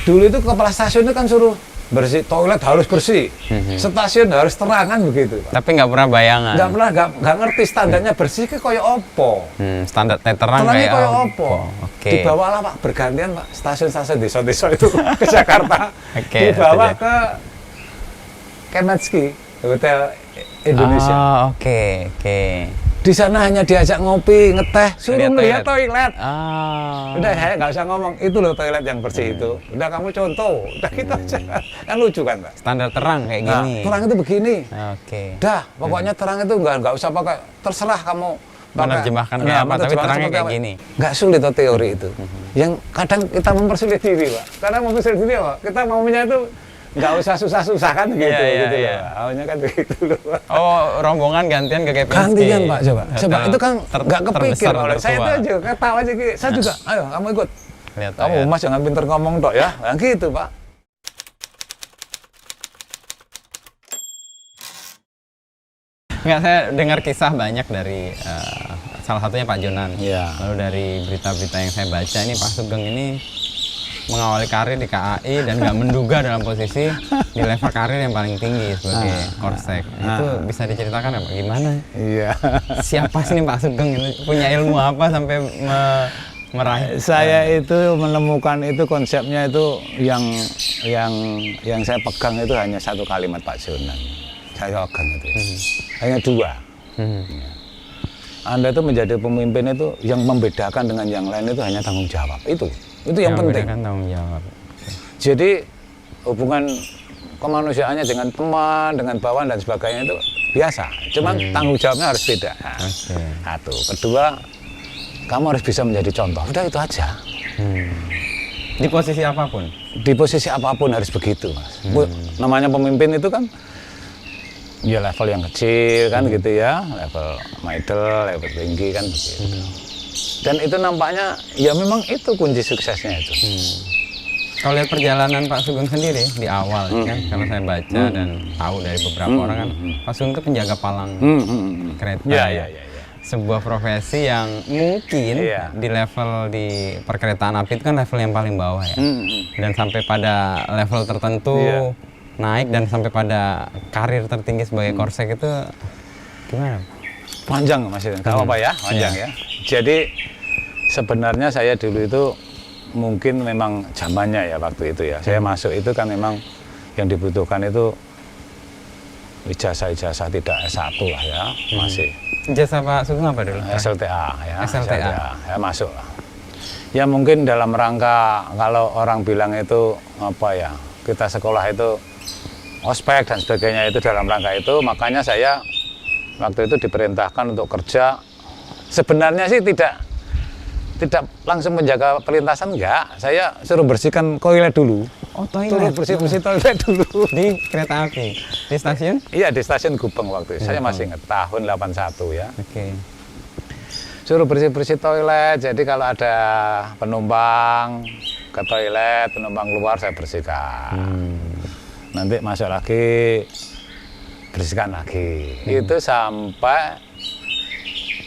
Dulu itu kepala stasiun itu kan suruh bersih, toilet harus bersih, stasiun harus terang kan begitu, Pak. Tapi nggak pernah bayangan. Nggak ngerti standarnya bersih ke koyo opo. Standar terang Terangnya kayak koyo opo. Oke. Dibawalah Pak, bergantian Pak, stasiun-stasiun desa-desa itu ke Jakarta. Oke, Dibawa ke Kemetski, Hotel Indonesia. Oh, oke. Di sana hanya diajak ngopi, ngeteh, suruh melihat toilet. Udah saya nggak usah ngomong, itu loh toilet yang bersih itu. Udah kamu contoh, udah gitu aja. Kan lucu kan, Pak? Standar terang kayak gini. Terang itu begini. Oke. Dah, pokoknya terang itu nggak usah pakai, terserah kamu menerjemahkan kayak apa, tapi terangnya kayak gini. Nggak sulit tuh teori itu. Yang kadang kita mempersulit diri, Pak. Karena mempersulit diri, Pak. Kita maunya itu nggak usah susah-susah kan gitu, gitu loh. Awalnya kan begitu loh. Oh, rombongan gantian ke Kepinski. Gantian Pak, coba itu kan nggak kepikir oleh saya itu aja, ketawa aja gitu. Saya juga, ayo kamu ikut. Lihat, kamu Mas jangan pinter ngomong tok ya, nah, gitu Pak. Enggak, saya dengar kisah banyak dari salah satunya Pak Jonan. Iya. Lalu dari berita-berita yang saya baca ini Pak Sugeng ini mengawali karir di KAI dan nggak menduga dalam posisi di level karir yang paling tinggi sebagai Korsek. Itu bisa diceritakan apa? Gimana? Iya. Siapa sih nih Pak Sugeng itu? Punya ilmu apa sampai meraih? Saya itu menemukan itu konsepnya itu yang saya pegang itu hanya satu kalimat Pak Jonan. Saya pegang itu. Hanya dua. Anda itu menjadi pemimpin itu yang membedakan dengan yang lain itu hanya tanggung jawab. Itu yang penting. Tanggung jawab. Jadi hubungan kemanusiaannya dengan teman, dengan bawahan dan sebagainya itu biasa. Cuman tanggung jawabnya harus beda. Satu. Kedua, kamu harus bisa menjadi contoh. Udah itu aja. Di posisi apapun? Di posisi apapun harus begitu, Mas. Namanya pemimpin itu kan ya level yang kecil kan gitu ya, level middle, level tinggi kan begitu. Dan itu nampaknya ya memang itu kunci suksesnya itu. Kalau lihat perjalanan Pak Sugeng sendiri di awal kan, kalau saya baca dan tahu dari beberapa orang kan, Pak Sugeng itu penjaga palang kereta. Ya. Sebuah profesi yang mungkin di level di perkeretaan api itu kan level yang paling bawah ya. Dan sampai pada level tertentu naik dan sampai pada karir tertinggi sebagai Korsek itu gimana? Panjang Mas, nggak apa-apa ya, panjang ya. Jadi sebenarnya saya dulu itu mungkin memang zamannya ya waktu itu ya. Saya masuk itu kan memang yang dibutuhkan itu ijazah tidak S1 lah ya, masih. Ijazah Pak Sugeng apa dulu? SLTA ya. SLTA. Ya masuk lah. Ya mungkin dalam rangka kalau orang bilang itu apa ya, kita sekolah itu ospek dan sebagainya itu dalam rangka itu, makanya saya waktu itu diperintahkan untuk kerja. Sebenarnya sih tidak langsung menjaga perlintasan, enggak. Saya suruh bersihkan toilet dulu. Oh, toilet. Suruh bersih toilet dulu. Di kereta api? Di stasiun? Iya, di stasiun Gubeng waktu itu. Saya masih ingat tahun 81 ya. Oke. Suruh bersih toilet. Jadi kalau ada penumpang ke toilet, penumpang keluar saya bersihkan. Nanti masuk lagi, bersihkan lagi. Itu sampai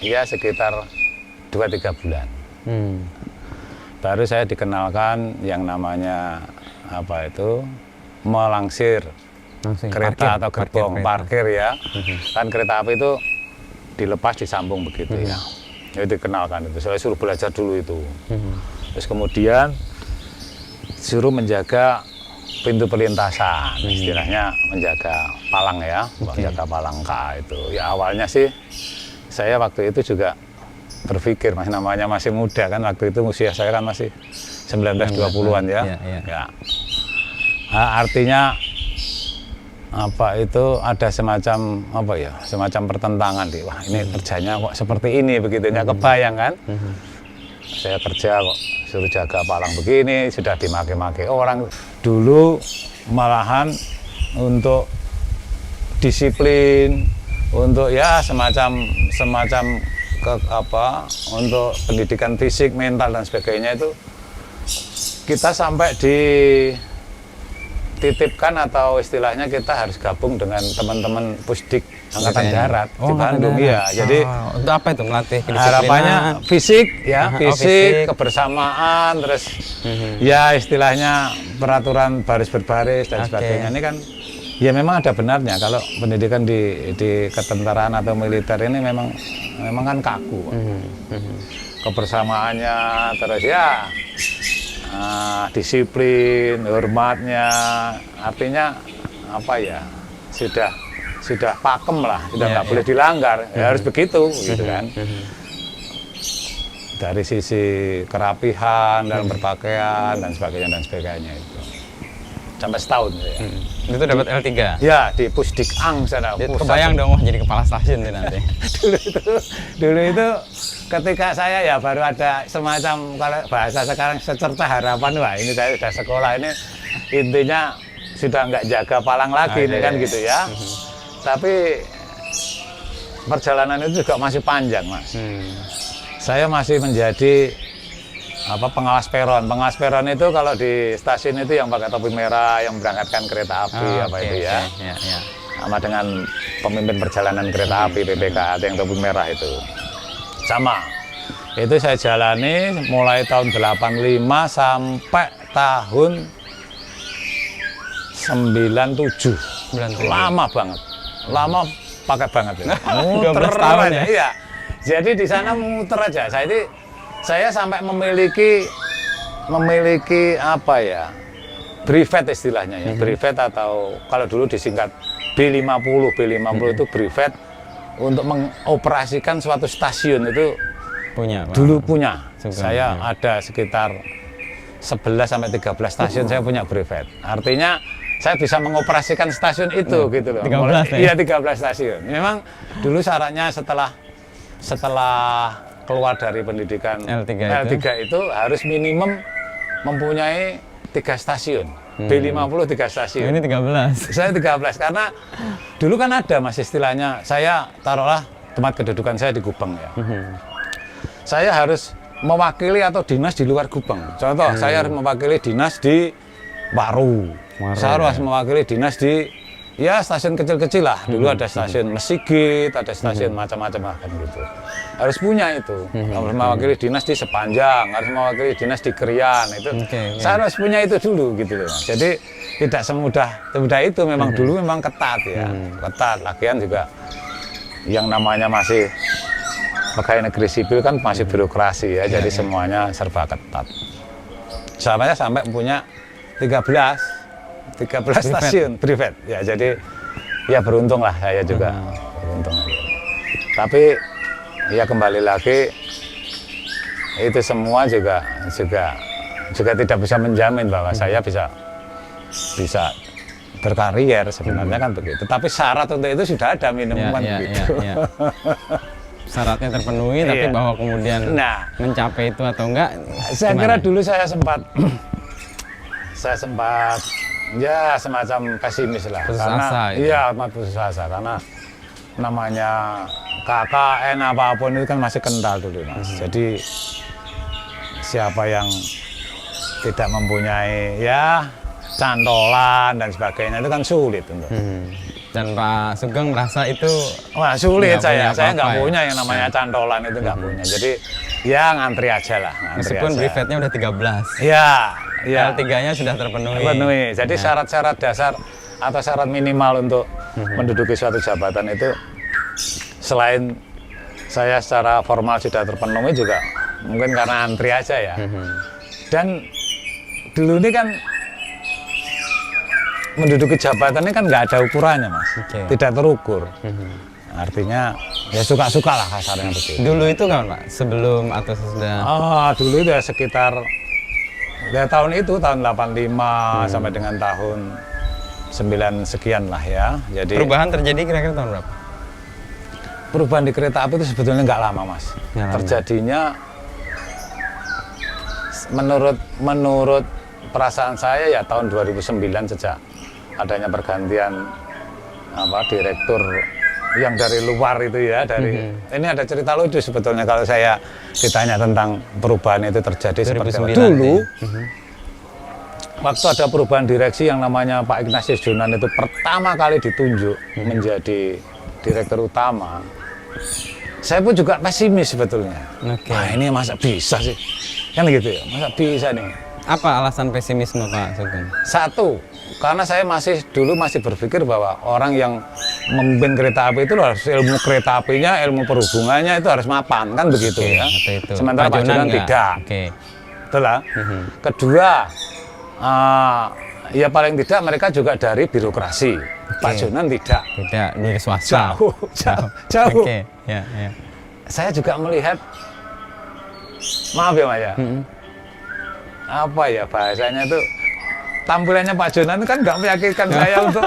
ya sekitar 2-3 bulan. Baru saya dikenalkan yang namanya apa itu, melangsir kereta atau gerbong parkir ya. Kan kereta api itu dilepas disambung begitu ya. Itu dikenalkan itu. Saya suruh belajar dulu itu. Terus kemudian suruh menjaga pintu perlintasan, istilahnya menjaga palang ya, menjaga palang K itu. Ya awalnya sih saya waktu itu juga berpikir, Mas, namanya masih muda kan, waktu itu usia saya kan masih 19-20-an ya. Ya. Nah, artinya apa itu ada semacam apa ya, semacam pertentangan di, wah ini kerjanya kok seperti ini begitu, nggak kebayang kan. Saya kerja kok suruh jaga palang begini, sudah dimaki-maki orang. Dulu malahan untuk disiplin, untuk ya semacam untuk pendidikan fisik, mental dan sebagainya itu kita sampai dititipkan atau istilahnya kita harus gabung dengan teman-teman Pusdik Angkatan Darat di Bandung ya. Jadi untuk apa itu melatih kedisiplinan? harapannya fisik ya, fisik. fisik, kebersamaan, terus ya istilahnya peraturan baris berbaris dan sebagainya. Ini kan ya memang ada benarnya kalau pendidikan di ketentaraan atau militer ini memang kan kaku. Kebersamaannya terus ya disiplin, hormatnya, artinya apa ya, sudah pakem lah, sudah nggak boleh dilanggar, ya harus begitu, gitu kan. Dari sisi kerapihan dalam berpakaian dan sebagainya itu, sampai setahun ya. Itu dapat L3? Ya, di Pusdik Ang sana. Kebayang dong, wah jadi kepala stasiun tuh nanti. dulu itu ketika saya ya baru ada semacam, kalau bahasa sekarang secerca harapan, wah ini saya sudah sekolah ini intinya sudah nggak jaga palang lagi ini kan gitu ya. Tapi perjalanan itu juga masih panjang Mas. Saya masih menjadi pengawas peron. Pengawas peron itu kalau di stasiun itu yang pakai topi merah, yang berangkatkan kereta api ya. Sama dengan pemimpin perjalanan kereta api PPK atau yang topi merah itu. Sama. Itu saya jalani mulai tahun 85 sampai tahun 97. Lama banget. Lama pakai banget itu. Muter tahun aja. Iya. Jadi di sana muter aja. Saya sampai memiliki apa ya? Brevet istilahnya ya. Brevet atau kalau dulu disingkat B50. B50 itu brevet untuk mengoperasikan suatu stasiun itu dulu punya. Saya ada sekitar 11 sampai 13 stasiun saya punya brevet. Artinya saya bisa mengoperasikan stasiun itu gitu loh. 13 Iya 13 stasiun. Memang dulu syaratnya setelah keluar dari pendidikan L3 itu harus minimum mempunyai 3 stasiun. B50 3 stasiun. Ini 13. Saya 13 karena dulu kan ada Mas istilahnya, saya taruhlah tempat kedudukan saya di Gubeng ya. Saya harus mewakili atau dinas di luar Gubeng. Contoh, saya harus mewakili dinas di Waru. Saya harus mewakili dinas di ya stasiun kecil-kecil lah. Dulu ada stasiun Mesigit, ada stasiun macam-macam kan gitu. Harus punya itu. Harus mewakili dinas di Sepanjang, harus mewakili dinas di Krian itu. Saya harus punya itu dulu gitu loh. Jadi tidak semudah itu, memang dulu memang ketat ya. Ketat. Lagian juga yang namanya masih pegawai negeri sipil kan masih birokrasi ya. Jadi semuanya serba ketat. Saya sampai punya 13 stasiun brevet ya, jadi ya beruntung lah saya juga beruntung. Tapi ya kembali lagi itu semua juga tidak bisa menjamin bahwa saya bisa berkarier sebenarnya kan begitu. Tapi syarat untuk itu sudah ada minimum kan begitu. Syaratnya terpenuhi tapi bahwa kemudian mencapai itu atau enggak, saya kira dulu saya sempat ya semacam pesimis lah, putus asa karena namanya KKN apapun itu kan masih kental dulu Mas. Jadi siapa yang tidak mempunyai ya cantolan dan sebagainya itu kan sulit untuk. Dan Pak Sugeng merasa itu sulit. Saya nggak punya yang namanya cantolan itu nggak punya. Jadi ya ngantri aja lah. Meskipun brevetnya udah 13. Ya. L3-nya sudah terpenuhi. Jadi syarat-syarat dasar atau syarat minimal untuk menduduki suatu jabatan itu selain saya secara formal sudah terpenuhi juga mungkin karena antri aja ya. Dan dulu ini kan menduduki jabatan ini kan nggak ada ukurannya Mas, tidak terukur. Artinya ya suka-suka lah kasarnya begitu. Dulu itu kapan Pak? Sebelum atau sesudah? Dulu itu ya sekitar tahun 85 sampai dengan tahun 9 sekian lah ya. Jadi perubahan terjadi kira-kira tahun berapa? Perubahan di kereta api itu sebetulnya nggak lama Mas. Terjadinya menurut perasaan saya ya tahun 2009 sejak adanya pergantian direktur yang dari luar itu ya, ini ada cerita lucu sebetulnya kalau saya ditanya tentang perubahan itu terjadi seperti apa. Dulu waktu ada perubahan direksi yang namanya Pak Ignatius Jonan itu pertama kali ditunjuk menjadi direktur utama, saya pun juga pesimis sebetulnya. Wah ini masa bisa sih? Kan gitu ya, masa bisa nih? Apa alasan pesimisme Pak Sugeng? Satu, karena saya dulu masih berpikir bahwa orang yang memimpin kereta api itu harus ilmu kereta apinya, ilmu perhubungannya itu harus mapan, kan begitu ya. Itu. Sementara Pak Jonan tidak. Itulah. Kedua, ya paling tidak mereka juga dari birokrasi. Pak Jonan tidak. Tidak, dari swasta. Jauh. Ya. Saya juga melihat, maaf ya Mas ya, apa ya bahasanya tuh, tampilannya Pak Jonan kan nggak meyakinkan saya untuk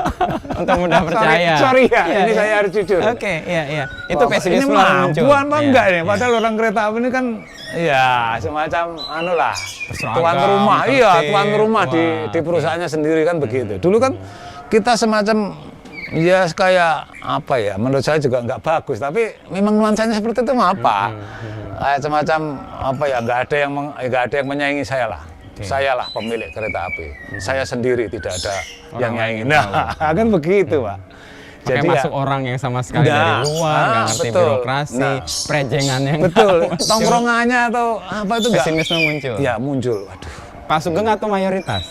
mudah percaya. Sorry ya, ini saya harus jujur. Iya. Itu pesimisme muncul. Ini mampu apa enggak nih? Padahal orang kereta api ini kan, ya semacam anulah, tuan rumah. Iya, tuan rumah di perusahaannya sendiri kan begitu. Dulu kan kita semacam, ya kayak apa ya? Menurut saya juga nggak bagus. Tapi memang nuansanya seperti itu apa? Semacam apa ya? Nggak ada yang menyaingi saya lah. Saya lah pemilik kereta api. Saya sendiri, tidak ada yang nyaingin. Nah, kan begitu, Pak. Jadi masuk orang yang sama sekali dari luar, nggak ngerti birokrasi, prejengan yang tongkrongannya atau apa itu nggak. Pesimisme muncul. Ya muncul. Waduh. Pak Sugeng atau mayoritas?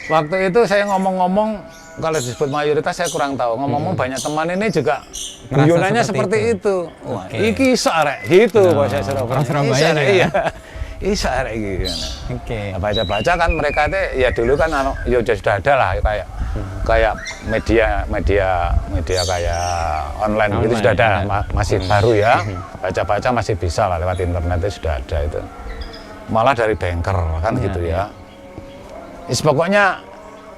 Waktu itu saya ngomong-ngomong, kalau disebut mayoritas saya kurang tahu. Ngomong-ngomong banyak teman ini juga guyonannya seperti itu. Wah, iki iso arek gitu bahasa Surabaya. Iya. Isa gitu. Nah, baca-baca kan mereka itu ya dulu kan ya sudah ada lah kayak media kayak online gitu sudah ada, masih baru ya. Baca-baca masih bisa lah lewat internet itu sudah ada itu. Malah dari banker kan gitu ya. Pokoknya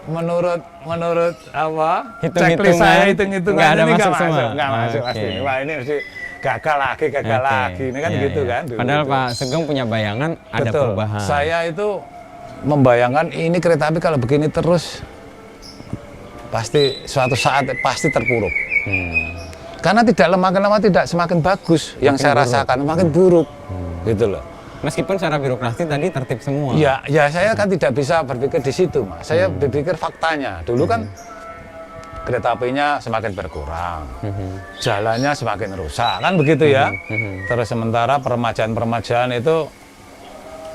menurut apa? Checklist saya hitung-hitungan ini nggak masuk pasti. Wah ini mesti gagal lagi, ini kan gitu kan. Padahal Pak Sugeng punya bayangan ada perubahan. Saya itu membayangkan ini kereta api kalau begini terus pasti suatu saat pasti terpuruk. Karena tidak lama tidak semakin bagus yang saya rasakan, makin buruk, gitu loh. Meskipun secara birokrasi tadi tertib semua. Ya saya kan tidak bisa berpikir di situ, Mas. Saya berpikir faktanya. Dulu kan kereta apinya semakin berkurang, jalannya semakin rusak, kan begitu ya. Terus sementara peremajaan itu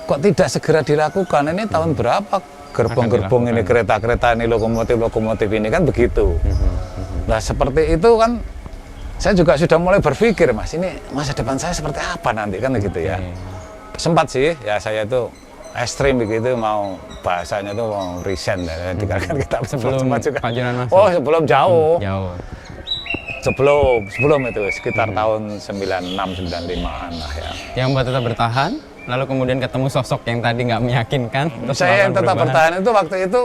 kok tidak segera dilakukan. Ini tahun berapa gerbong-gerbong ini, kereta-kereta ini, lokomotif-lokomotif ini, kan begitu. Nah seperti itu kan, saya juga sudah mulai berpikir, Mas, ini masa depan saya seperti apa nanti, kan begitu ya. Sempat sih, ya saya itu ekstrim begitu, mau bahasanya tuh mau resign, tinggalkan kita sebelum juga. Pak Jonan masuk. Oh sebelum jauh. Sebelum itu sekitar tahun 96-95an lah ya. Yang Mbak tetap bertahan, lalu kemudian ketemu sosok yang tadi nggak meyakinkan. Saya yang tetap bertahan itu waktu itu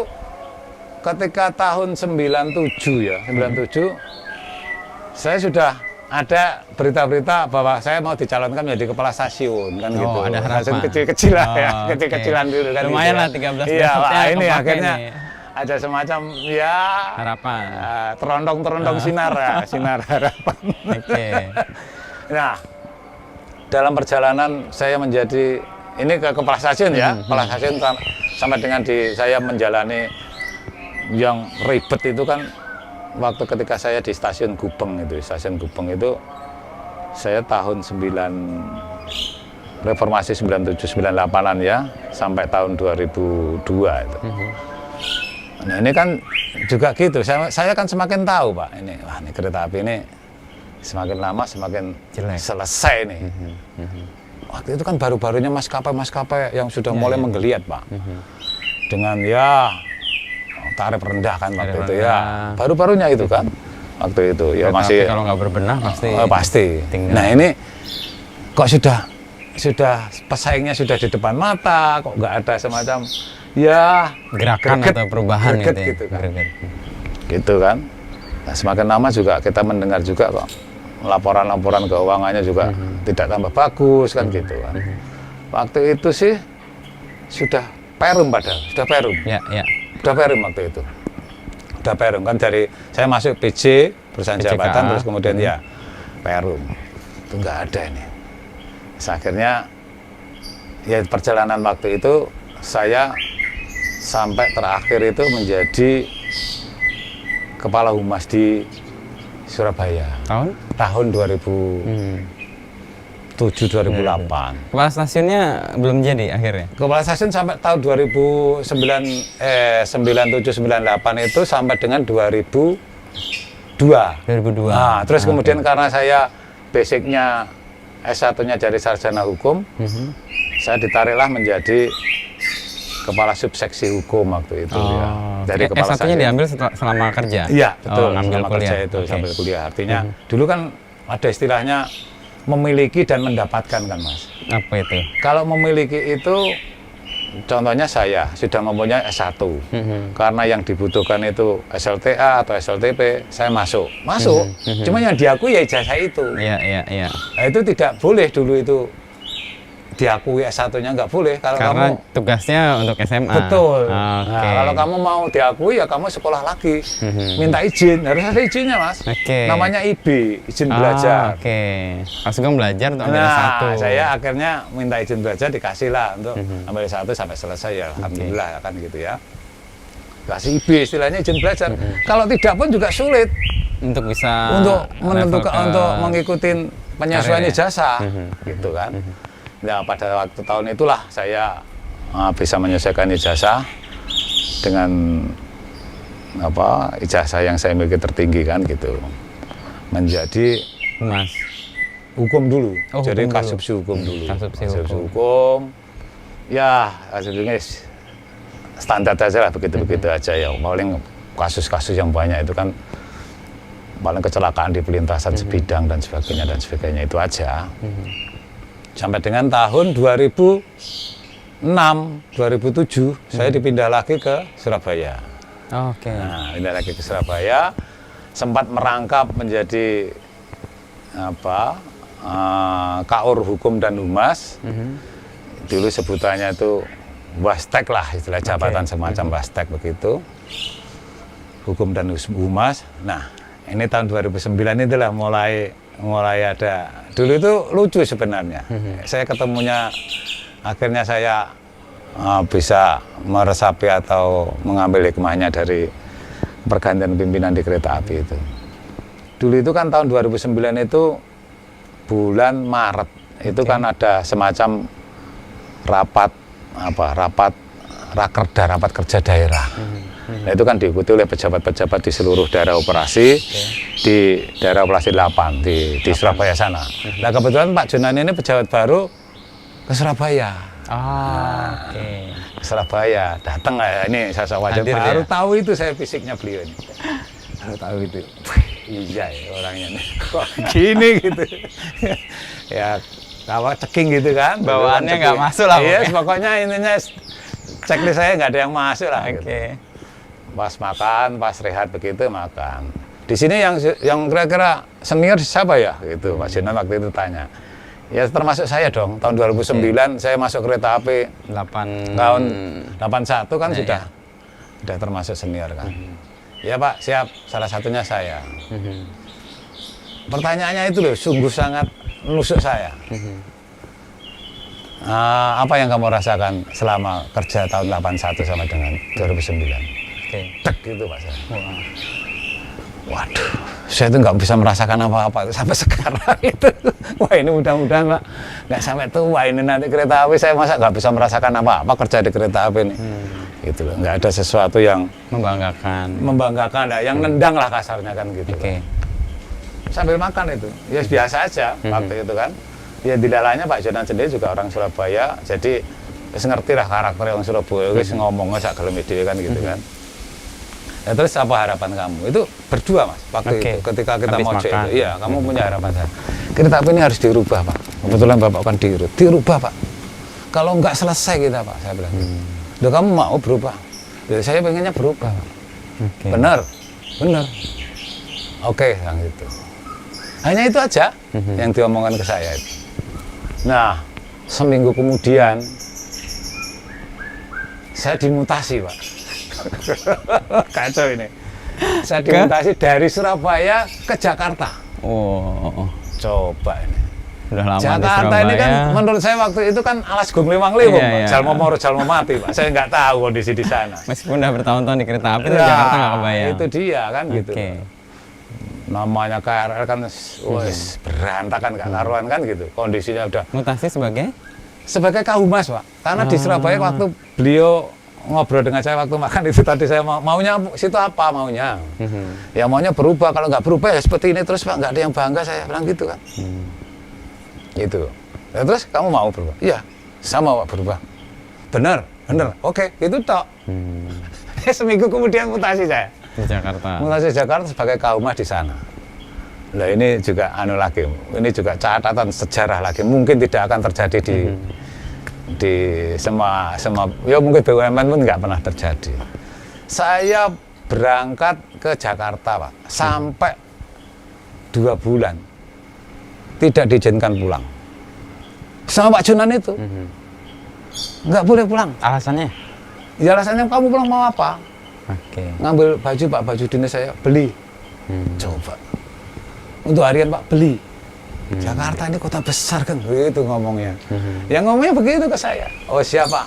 ketika tahun 97 ya, 97 saya sudah ada berita-berita bahwa saya mau dicalonkan menjadi kepala stasiun kan gitu. Ada harapan. Kecil-kecilan ya, kecil-kecilan dulu kan. Lumayan gitu. lah 13 iya, ini akhirnya ada semacam ya harapan. Terondong sinar ya, sinar harapan. Nah, dalam perjalanan saya menjadi ini ke kepala stasiun ya, kepala stasiun sampai dengan saya menjalani yang ribet itu kan. Waktu ketika saya di stasiun Gubeng itu, saya tahun reformasi 97-98an ya, sampai tahun 2002 itu. Nah ini kan juga gitu, saya kan semakin tahu Pak, ini kereta api ini semakin lama semakin jelek. Selesai nih. Waktu itu kan baru-barunya maskapai yang sudah mulai menggeliat Pak, dengan ya tarif rendah kan waktu itu ya, baru-barunya itu kan waktu itu ya. Kereta masih kalau nggak berbenah pasti tinggal. Nah ini kok sudah pesaingnya sudah di depan mata, kok nggak ada semacam ya gerakan atau perubahan gitu kan. Gitu kan. Nah, semakin lama juga kita mendengar juga kok laporan-laporan keuangannya juga tidak tambah bagus kan gitu kan. Waktu itu sih sudah perum padahal, sudah perum. Ya. Udah perum waktu itu. Udah perum kan, dari saya masuk PJ perusahaan jabatan, terus kemudian ya perum. Itu nggak ada ini. Terus akhirnya ya perjalanan waktu itu saya sampai terakhir itu menjadi kepala humas di Surabaya. Tahun 2007-2008. Kepala stasiunnya belum jadi akhirnya? Kepala stasiun sampai tahun 97-98 itu sampai dengan 2002. Nah, terus kemudian karena saya basicnya S1-nya dari sarjana hukum, saya ditariklah menjadi kepala subseksi hukum waktu itu. Ya. Dari kepala S1-nya diambil selama kerja? Iya, betul. Ngambil selama kuliah. Kerja itu, sambil kuliah. Artinya dulu kan ada istilahnya memiliki dan mendapatkan kan, Mas. Apa itu? Kalau memiliki itu, contohnya saya sudah mempunyai S1. Karena yang dibutuhkan itu SLTA atau SLTP, saya masuk. Cuma yang diakui ya ijazah itu. Iya. Nah, itu tidak boleh dulu itu diakui S1-nya, nggak boleh. Karena tugasnya untuk SMA. Betul. Nah, kalau kamu mau diakui ya kamu sekolah lagi. Minta izin, harus ada izinnya, Mas. Namanya IB, izin belajar. Pas Sugeng belajar untuk ambil S1. Saya akhirnya minta izin belajar, dikasih lah untuk ambil S1 sampai selesai ya. Alhamdulillah kan gitu ya. Kasih IB istilahnya izin belajar. Kalau tidak pun juga sulit untuk bisa menentukan untuk mengikuti penyesuaian ijazah gitu kan. Nah, pada waktu tahun itulah saya bisa menyesuaikan ijazah dengan ijazah yang saya miliki tertinggi kan gitu. Menjadi humas hukum dulu. Jadi hukum kasubsi hukum dulu. Kasubsi hukum. Ya, kasubsinya standar aja lah, begitu-begitu aja ya. Paling kasus-kasus yang banyak itu kan paling kecelakaan di pelintasan sebidang dan sebagainya itu aja. Sampai dengan tahun 2006, 2007 saya dipindah lagi ke Surabaya. Nah, pindah lagi ke Surabaya, sempat merangkap menjadi Kaur Hukum dan Humas. Dulu sebutannya itu Wastek lah, istilah jabatan semacam Wastek begitu. Hukum dan Humas. Nah, ini tahun 2009 itulah mulai ada. Dulu itu lucu sebenarnya. Saya ketemunya, akhirnya saya bisa meresapi atau mengambil hikmahnya dari pergantian pimpinan di kereta api itu. Dulu itu kan tahun 2009 itu bulan Maret itu kan ada semacam rapat rakerda, rapat kerja daerah. Nah, itu kan diikuti oleh pejabat-pejabat di seluruh daerah operasi, di daerah operasi 8 di Surabaya sana. Nah, kebetulan Pak Junani ini pejabat baru ke Surabaya. Ke Surabaya, datang ini saya wajar baru tahu itu saya fisiknya beliau ini. Baru tahu itu. Iya ya orangnya nih. Kok gini gitu. Ya, ceking gitu kan. Bawaannya nggak masuk lah. Iya, pokoknya intinya checklist saya nggak ada yang masuk lah. Gitu. Pas makan, pas rehat begitu makan. Di sini yang kira-kira senior siapa ya? Gitu, Pak Jinan waktu itu tanya. Ya termasuk saya dong. Tahun 2009 saya masuk kereta api. Tahun 81 kan sudah termasuk senior kan. Ya Pak, siap. Salah satunya saya. Pertanyaannya itu loh, sungguh sangat menusuk saya. Apa yang kamu rasakan selama kerja tahun 81 sama dengan 2009? Tek gitu Pak saya. Waduh, saya itu nggak bisa merasakan apa-apa sampai sekarang itu. Wah ini mudah-mudahan Pak nggak sampai tua ini nanti kereta api saya masa nggak bisa merasakan apa-apa kerja di kereta api ini. Gitu loh, nggak ada sesuatu yang membanggakan, yang nendang lah kasarnya kan gitu. Sambil makan itu, ya biasa aja waktu itu kan. Ya tidak lainnya Pak Jonan sendiri juga orang Surabaya, jadi ngerti lah karakter orang Surabaya, ngomongnya sak gelem dhewe kan gitu kan. Ya, terus apa harapan kamu? Itu berdua Mas, waktu itu ketika kita mau cek itu. Iya, kamu punya harapan saya. Kereta api ini harus dirubah Pak. Kebetulan Bapak kan dirubah Pak. Kalau nggak selesai kita Pak, saya bilang. Udah kamu mau berubah? Ya, saya pengennya berubah Pak. Benar. Oke, yang itu. Hanya itu aja yang diomongkan ke saya itu. Nah, seminggu kemudian saya dimutasi Pak. Kacau ini. Saya dimutasi dari Surabaya ke Jakarta. Coba ini. Udah lama di Jakarta Surabaya. ini kan menurut saya waktu itu kan alas gung liwang liwung, Iya, iya. jalma moro jalma mati, Pak. Saya nggak tahu kondisi di sana. Meskipun udah bertahun-tahun di kereta api, Nah, Jakarta nggak kebayang. itu dia kan gitu. Oke. Namanya KRL kan wes berantakan gak karuan kan gitu. Kondisinya udah Mutasi sebagai Kahumas, Pak. Karena di Surabaya waktu beliau ngobrol dengan saya waktu makan itu tadi saya maunya situ apa maunya. Ya maunya berubah, kalau nggak berubah ya seperti ini terus, Pak. Nggak ada yang bangga, saya bilang gitu kan. Gitu. Ya, terus kamu mau berubah? Iya, saya mau, Pak, berubah. Benar. Oke, itu tok. Seminggu kemudian mutasi saya. di Jakarta. Mutasi Jakarta sebagai Kahumas di sana. Nah ini juga ini juga catatan sejarah lagi. Mungkin tidak akan terjadi di semua ya mungkin BUMN pun nggak pernah terjadi. Saya berangkat ke Jakarta, Pak, sampai 2 bulan tidak diizinkan pulang sama Pak Jonan itu. Nggak boleh pulang. Alasannya? Ya alasannya kamu pulang mau apa? Oke. Ngambil baju, Pak, baju dinas saya beli. Coba untuk harian, Pak, beli. Jakarta ini kota besar kan, begitu ngomongnya. Yang ngomongnya begitu ke saya. Oh siapa?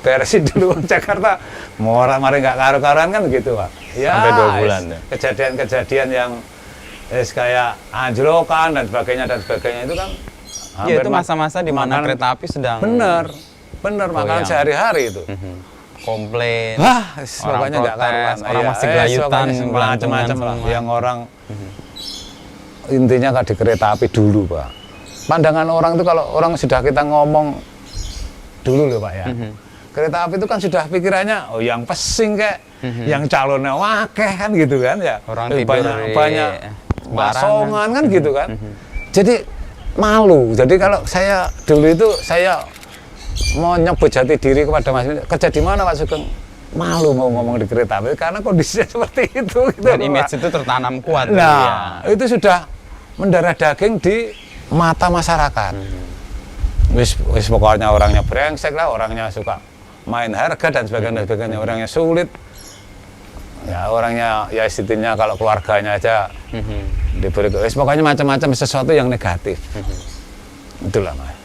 Beresin dulu Jakarta. Mari nggak karu-karuan kan begitu, Pak. Ya, sampai 2 bulan ya. Kejadian-kejadian yang kayak anjlokan dan sebagainya itu kan. Ya itu masa-masa di mana kereta api sedang. Bener makanan sehari-hari itu. Komplain. Wah, orang pokoknya nggak protes, karuan. orang masih gelayutan, macam-macam lah. semua. Yang orang intinya kan di kereta api dulu, Pak. Pandangan orang itu kalau orang sudah kita ngomong dulu loh, Pak, ya. Kereta api itu kan sudah pikirannya, oh yang pesing kayak, yang calonnya wakeh kan gitu kan ya. Orang tidur banyak basongan kan gitu kan. Jadi malu. Jadi kalau saya dulu itu saya mau nyebut jati diri kepada Mas, kerja di mana, Pak Sugeng? Malu mau ngomong di kereta api karena kondisinya seperti itu gitu. Dan image itu tertanam kuat. Nah, itu sudah mendarah daging di mata masyarakat. Wis pokoknya orangnya brengsek lah, orangnya suka main harga dan sebagainya, orangnya sulit. Ya orangnya ya istilahnya kalau keluarganya aja diberi pokoknya macam-macam sesuatu yang negatif. Itulah, Mas.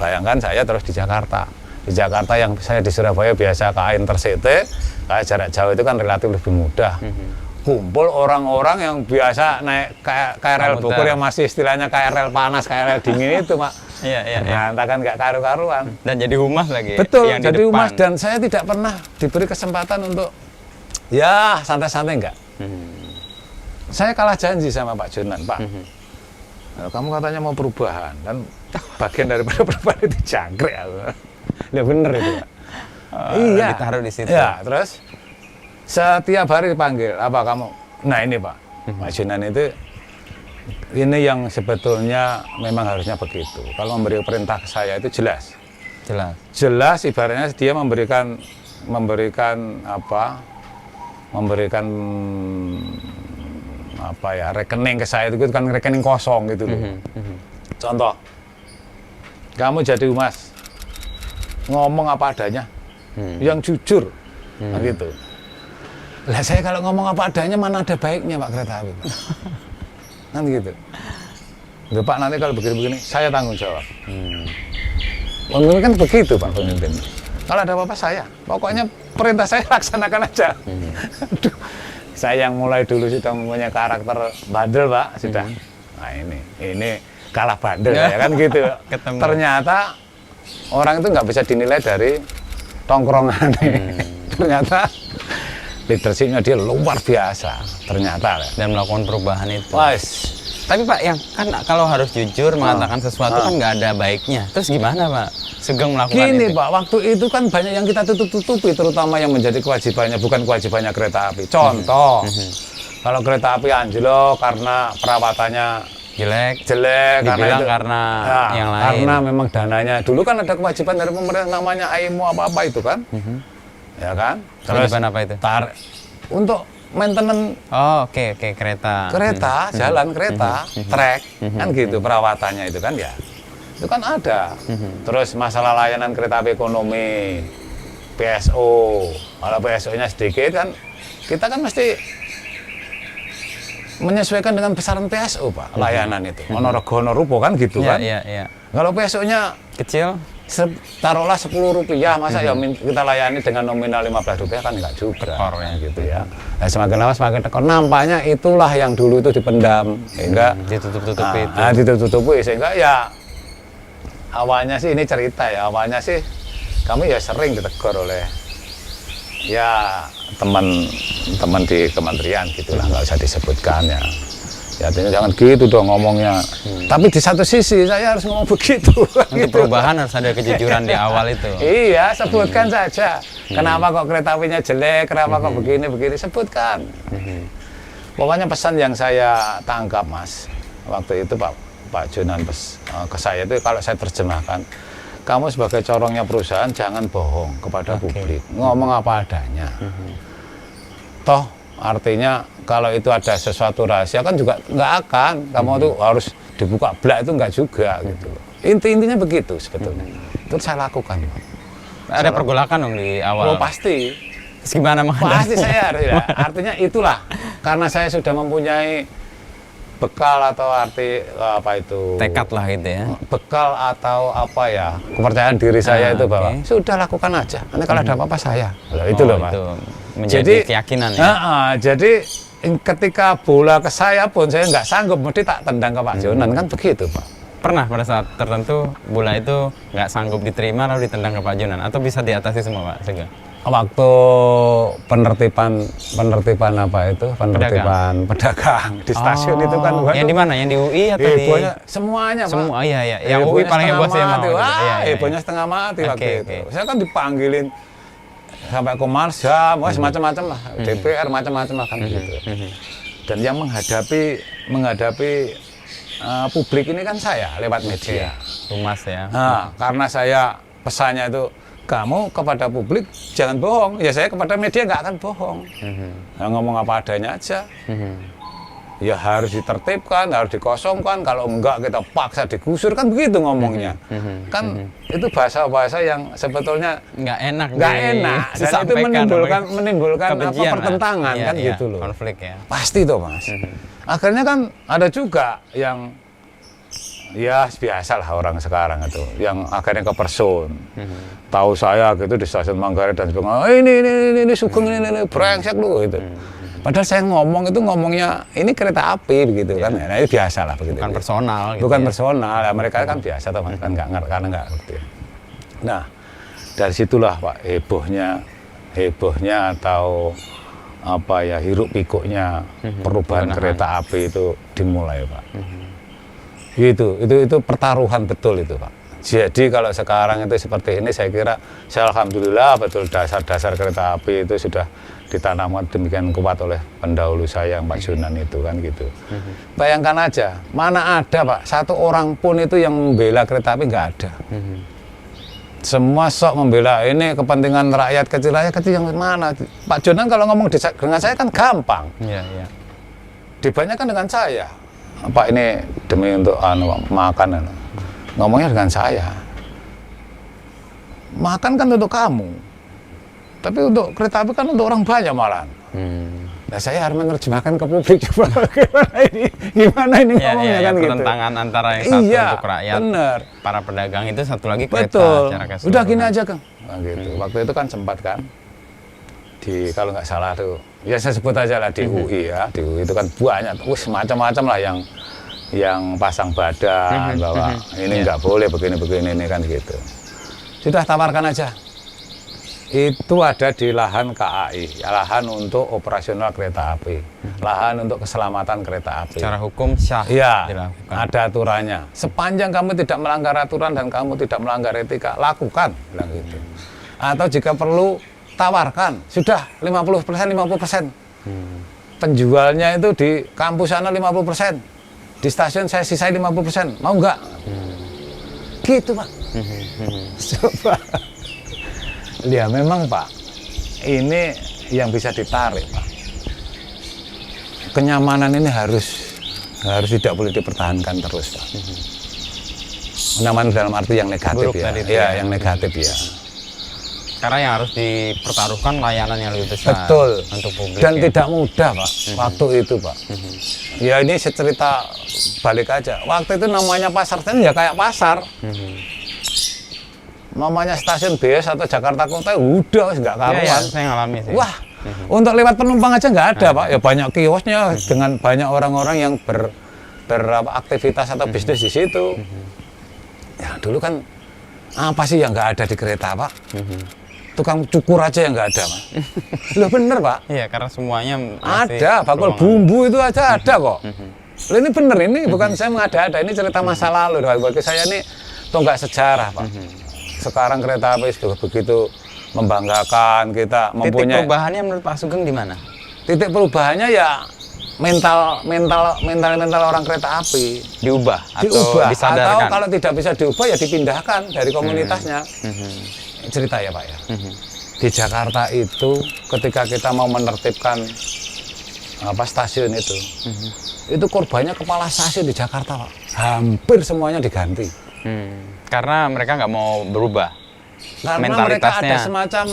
Bayangkan saya terus di Jakarta. Di Jakarta yang saya di Surabaya biasa KA Intercity, kayak jarak jauh itu kan relatif lebih mudah. Kumpul orang-orang yang biasa naik KRL Bogor yang masih istilahnya KRL panas, KRL dingin itu, Pak. Iya. Berantakan nggak karu-karuan. Dan jadi humas lagi. Betul, yang jadi humas dan saya tidak pernah diberi kesempatan untuk ya santai-santai enggak. Saya kalah janji sama Pak Jonan, Pak. Kamu katanya mau perubahan dan bagian daripada perubahan itu jangkrik. Ya bener itu, Pak. Iya. Ditaruh di situ. Ya, terus setiap hari dipanggil, apa kamu? Nah ini, Pak, Pak Jonan itu ini yang sebetulnya memang harusnya begitu. Kalau memberi perintah ke saya itu jelas. Jelas ibaratnya dia memberikan apa ya, rekening ke saya itu kan rekening kosong gitu loh. Contoh, kamu jadi humas, ngomong apa adanya, yang jujur, gitu. Lah saya kalau ngomong apa adanya mana ada baiknya, Pak, kereta api, Pak. Nanti gitu. Loh, Pak, nanti kalau begini-begini saya tanggung jawab. Pemimpin kan begitu, Pak, pemimpin. Kalau ada apa-apa saya, pokoknya perintah saya laksanakan aja. Aduh, saya yang mulai dulu sudah mempunyai karakter bandel, Pak, sudah. Nah ini kalah bandel ya kan gitu. Ternyata orang itu nggak bisa dinilai dari tongkrongan. Ternyata leadershipnya dia luar biasa. Ternyata dan melakukan perubahan itu. Tapi Pak, yang kan kalau harus jujur mengatakan sesuatu kan nggak ada baiknya. Terus gimana, Pak, Sugeng melakukan gini itu? Pak, waktu itu kan banyak yang kita tutup-tutupi, terutama yang menjadi kewajibannya, bukan kewajibannya kereta api. Contoh, kalau kereta api anjlok karena perawatannya jelek dibilang karena yang lain. Karena memang dananya, dulu kan ada kewajiban dari pemerintah namanya AIMO apa-apa itu kan. Ya kan? Kewajiban apa itu? Untuk maintenance. Oh, oke, kereta. Jalan kereta, trek, kan gitu perawatannya itu kan ya. Itu kan ada. Terus masalah layanan kereta api ekonomi, PSO. Kalau PSO-nya sedikit kan, kita kan mesti menyesuaikan dengan besaran PSO Pak, layanan itu. Ono rego ono rupo kan gitu kan. Iya. Kalau PSO-nya Kecil. taruhlah Rp10, masa ya kita layani dengan nominal Rp15 kan enggak juga. Tekor ya. Gitu ya. Nah, semakin lama semakin tekor. Nampaknya itulah yang dulu itu dipendam sehingga Ditutup-tutupi itu. ditutup-tutupi sehingga ya awalnya sih ini cerita ya, awalnya sih kami ya sering ditegur oleh ya teman-teman di kementerian gitulah, nggak usah disebutkan ya. Ya artinya jangan gitu dong ngomongnya. Tapi di satu sisi saya harus ngomong begitu. Untuk gitu. perubahan harus ada kejujuran di awal itu. Iya, sebutkan saja. Kenapa kok kereta apinya jelek, kenapa kok begini, sebutkan. Pokoknya pesan yang saya tangkap Mas, waktu itu Pak Jonan ke saya itu kalau saya terjemahkan, kamu sebagai corongnya perusahaan jangan bohong kepada publik, ngomong apa adanya. Toh artinya kalau itu ada sesuatu rahasia kan juga nggak akan, kamu tuh harus dibuka blak itu nggak juga gitu. Intinya begitu sebetulnya. Itu saya lakukan. Ada pergolakan dong di awal. Oh pasti. Terus gimana Pasti saya ya. Artinya itulah karena saya sudah mempunyai bekal atau arti apa itu tekad lah gitu ya. Bekal atau apa ya kepercayaan diri saya itu bahwa sudah lakukan aja. Nanti kalau ada apa-apa saya. Itu loh Mas. Itu menjadi keyakinan ya. Jadi ketika bola ke saya pun saya nggak sanggup, mesti tak tendang ke Pak Jonan kan begitu Pak. Pernah pada saat tertentu bola itu nggak sanggup diterima lalu ditendang ke Pak Jonan atau bisa diatasi semua Pak Sega? Waktu penertiban apa itu penertiban pedagang di stasiun itu kan yang di mana, yang di UI atau di semuanya Pak. Semua iya yang UI paling heboh sih emang hebohnya setengah mati waktu itu saya kan dipanggilin sampai Komarsam semacam-macam lah DPR macam-macam lah kan gitu. Dan yang menghadapi publik ini kan saya lewat media Humas ya. Karena saya pesannya itu kamu kepada publik jangan bohong, ya saya kepada media nggak akan bohong. Ngomong apa adanya aja. Ya harus ditertibkan, harus dikosongkan, kalau enggak kita paksa digusur kan begitu ngomongnya. Kan itu bahasa-bahasa yang sebetulnya nggak enak dan itu menimbulkan apa pertentangan kan gitu loh. Konflik ya. Pasti tuh Mas. Akhirnya kan ada juga yang ya biasa lah orang sekarang itu yang akhirnya ke person tahu saya gitu di stasiun Manggarai dan sebagainya, ini Sugeng ini brengsek lu gitu. Padahal saya ngomongnya ini kereta api begitu kan ya. Nah, itu biasa lah begitu. Bukan personal gitu. Bukan personal, ya, mereka kan biasa tuh kan nggak ngerti karena nggak ngerti. Nah dari situlah Pak hebohnya atau apa ya hiruk pikuknya perubahan kereta api itu dimulai Pak. Itu pertaruhan betul itu Pak. Jadi kalau sekarang itu seperti ini saya kira alhamdulillah betul dasar-dasar kereta api itu sudah ditanamkan demikian kuat oleh pendahulu saya Pak Jonan itu kan gitu. Bayangkan aja, mana ada Pak satu orang pun itu yang membela kereta api nggak ada. Semua sok membela ini kepentingan rakyat kecil yang mana? Pak Jonan kalau ngomong dengan saya kan gampang. Dibanyakan dengan saya. Pak ini demi untuk makan, ngomongnya dengan saya. Makan kan untuk kamu, tapi untuk kereta api kan untuk orang banyak malah. Nah saya harus menerjemahkan ke publik coba gimana ini ngomongnya kan gitu. Pertentangan antara yang satu untuk rakyat, bener. Para pedagang itu satu lagi kereta. Secara keseluruhan. Udah gini aja Kang. Nah, gitu. Waktu itu kan sempat kan di kalau nggak salah tuh, ya saya sebut aja lah di UI ya, di UI itu kan banyak, macam-macam lah yang pasang badan bahwa ini nggak boleh begini ini kan gitu. Sudah tawarkan aja. Itu ada di lahan KAI, lahan untuk operasional kereta api, lahan untuk keselamatan kereta api. Secara hukum sah dilakukan. Ada aturannya. Sepanjang kamu tidak melanggar aturan dan kamu tidak melanggar etika, lakukan, bilang gitu. Atau jika perlu tawarkan, sudah 50%. Penjualnya itu di kampus sana 50%, di stasiun saya sisai 50%, mau nggak? Gitu Pak. Coba. Ya memang Pak, ini yang bisa ditarik Pak. Kenyamanan ini harus tidak boleh dipertahankan terus Pak. Kenyamanan dalam arti yang negatif ya, yang negatif ya. Karena yang harus dipertaruhkan layanan yang lebih besar. Betul. Untuk publik. Dan tidak mudah Pak, waktu itu Pak. Ya ini cerita balik aja. Waktu itu namanya pasar Senen ya kayak pasar. Namanya stasiun BS atau Jakarta Kota udah nggak karuan. Iya, saya ngalami sih. Wah, untuk lewat penumpang aja nggak ada Pak. Ya banyak kiosnya dengan banyak orang-orang yang beraktivitas atau bisnis di situ. Ya dulu kan apa sih yang nggak ada di kereta Pak? Tukang cukur aja yang nggak ada Pak. Loh bener Pak? Iya, karena semuanya masih Ada, bakul bumbu itu aja ada kok. Loh, ini bener, ini bukan saya mengada-ada, ini cerita masa lalu. Bagi saya ini tonggak sejarah Pak. Sekarang kereta api sudah begitu membanggakan, kita mempunyai. Titik perubahannya menurut Pak Sugeng di mana? Titik perubahannya ya mental orang kereta api Diubah atau diubah, disadarkan? atau kalau tidak bisa diubah ya dipindahkan dari komunitasnya. Cerita ya Pak ya. Di Jakarta itu ketika kita mau menertibkan stasiun itu korbannya kepala stasiun di Jakarta Pak. Hampir semuanya diganti. Karena mereka nggak mau berubah. Karena mereka ada semacam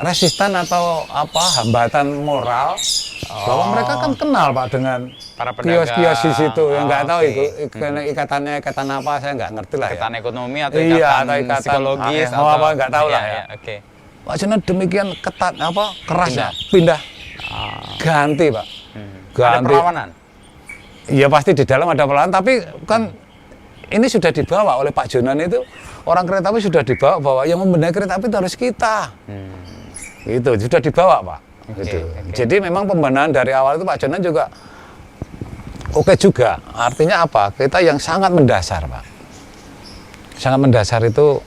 resisten atau hambatan moral bahwa mereka kan kenal Pak dengan para pedagang, kios-kios di situ yang nggak tahu itu ikatannya ikatan apa saya nggak ngerti lah ikatan ya. ekonomi atau ikatan, ikatan psikologis atau apa nggak tahu lah ya. Oke. Pak Jonan demikian ketat kerasnya pindah ganti Pak. Ada perlawanan. Iya pasti di dalam ada perlawanan tapi kan ini sudah dibawa oleh Pak Jonan itu orang kereta api sudah dibawa bahwa yang membenahi kereta api itu harus kita. Itu sudah dibawa Pak. Gitu. Jadi memang pembenahan dari awal itu Pak Jonan juga oke juga. Artinya apa? Kita yang sangat mendasar Pak. Sangat mendasar itu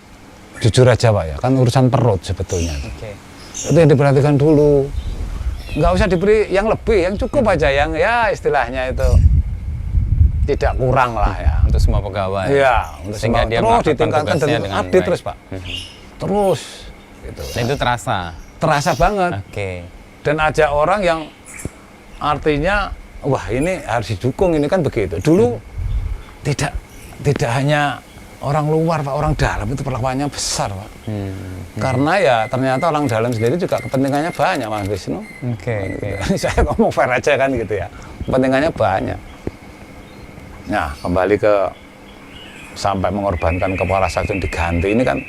jujur aja Pak ya. Kan urusan perut sebetulnya. Itu yang diperhatikan dulu. Nggak usah diberi yang lebih, yang cukup aja yang ya istilahnya itu tidak kurang lah ya. Untuk semua pegawai. Iya. Sehingga dia terus ditingkatkan dan dengan update terus Pak. Terus. Gitu. Dan itu terasa. Terasa banget. Dan ajak orang yang artinya wah ini harus didukung ini kan begitu. Dulu tidak hanya orang luar Pak, orang dalam itu perlakuannya besar Pak. Karena ya ternyata orang dalam sendiri juga kepentingannya banyak Mas Wisnu. Saya ngomong fair aja kan gitu ya. Kepentingannya banyak. Nah kembali ke sampai mengorbankan kepala stasiun diganti ini kan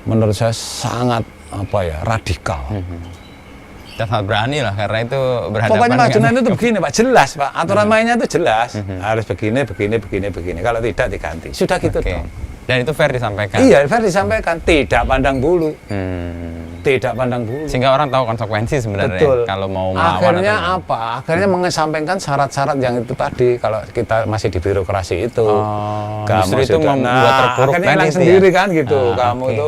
menurut saya sangat radikal. Dan sangat berani lah karena itu berhadapan. Pokoknya Pak Jonan itu begini Pak, jelas Pak, aturan mainnya itu jelas. Harus begini. Kalau tidak diganti. Sudah gitu dong. Dan itu fair disampaikan. Iya, fair disampaikan, tidak pandang bulu. Tidak pandang bulu. Sehingga orang tahu konsekuensi sebenarnya. Betul. Kalau mau melawan. Akhirnya apa? Akhirnya mengesampingkan syarat-syarat yang itu tadi kalau kita masih di birokrasi itu. Kamu itu membuat terpuruk akhirnya hilang sendiri kan gitu. Kamu itu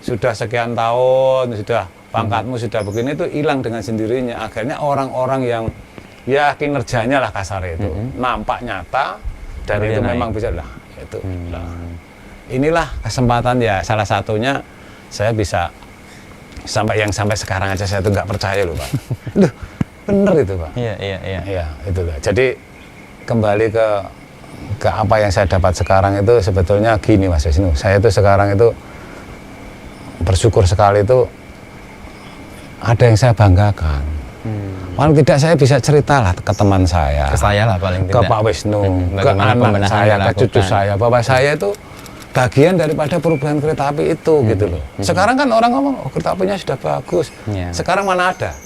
sudah sekian tahun, sudah pangkatmu sudah begini itu hilang dengan sendirinya. Akhirnya orang-orang yang ya kinerjanya lah kasar itu nampak nyata dan itu memang bisa lah itu. Inilah kesempatan ya salah satunya saya bisa sampai sekarang aja saya tuh nggak percaya loh Pak. Loh, bener itu Pak. Iya itu loh. Jadi kembali ke apa yang saya dapat sekarang itu sebetulnya gini Mas Wisnu. Saya itu sekarang itu bersyukur sekali itu ada yang saya banggakan. Paling tidak saya bisa cerita lah ke teman saya. Ke saya lah paling tidak. Ke Pak Wisnu, ke anak saya, ke cucu saya. Bahwa saya itu bagian daripada perubahan kereta api itu gitu loh. Sekarang kan orang ngomong, oh kereta apinya sudah bagus. Sekarang mana ada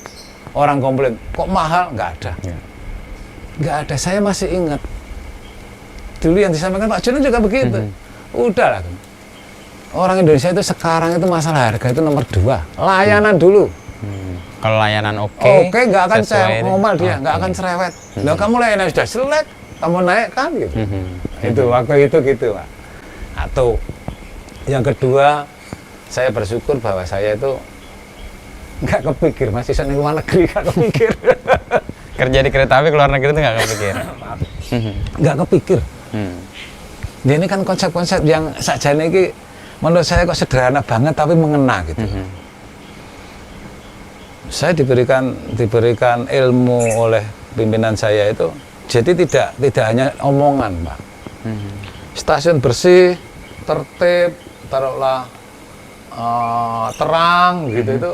orang komplain, kok mahal? Nggak ada. Nggak ada, saya masih ingat. Dulu yang disampaikan Pak Jonan juga begitu. Udahlah. Orang Indonesia itu sekarang itu masalah harga itu nomor 2. Layanan dulu. Kalau layanan oke, nggak akan saya ngomel dia, nggak akan cerewet. Loh kamu layanan sudah selek, kamu naik kan gitu. Itu waktu itu gitu Pak. Atau yang kedua, saya bersyukur bahwa saya itu nggak kepikir masih di luar negeri, nggak kepikir. Kerja di kereta api keluar negeri itu nggak kepikir. Nggak kepikir. Dia ini kan konsep-konsep yang sajane ini menurut saya kok sederhana banget tapi mengena gitu. Saya diberikan ilmu oleh pimpinan saya itu, jadi tidak hanya omongan Pak. Stasiun bersih, tertib, taruhlah terang gitu itu.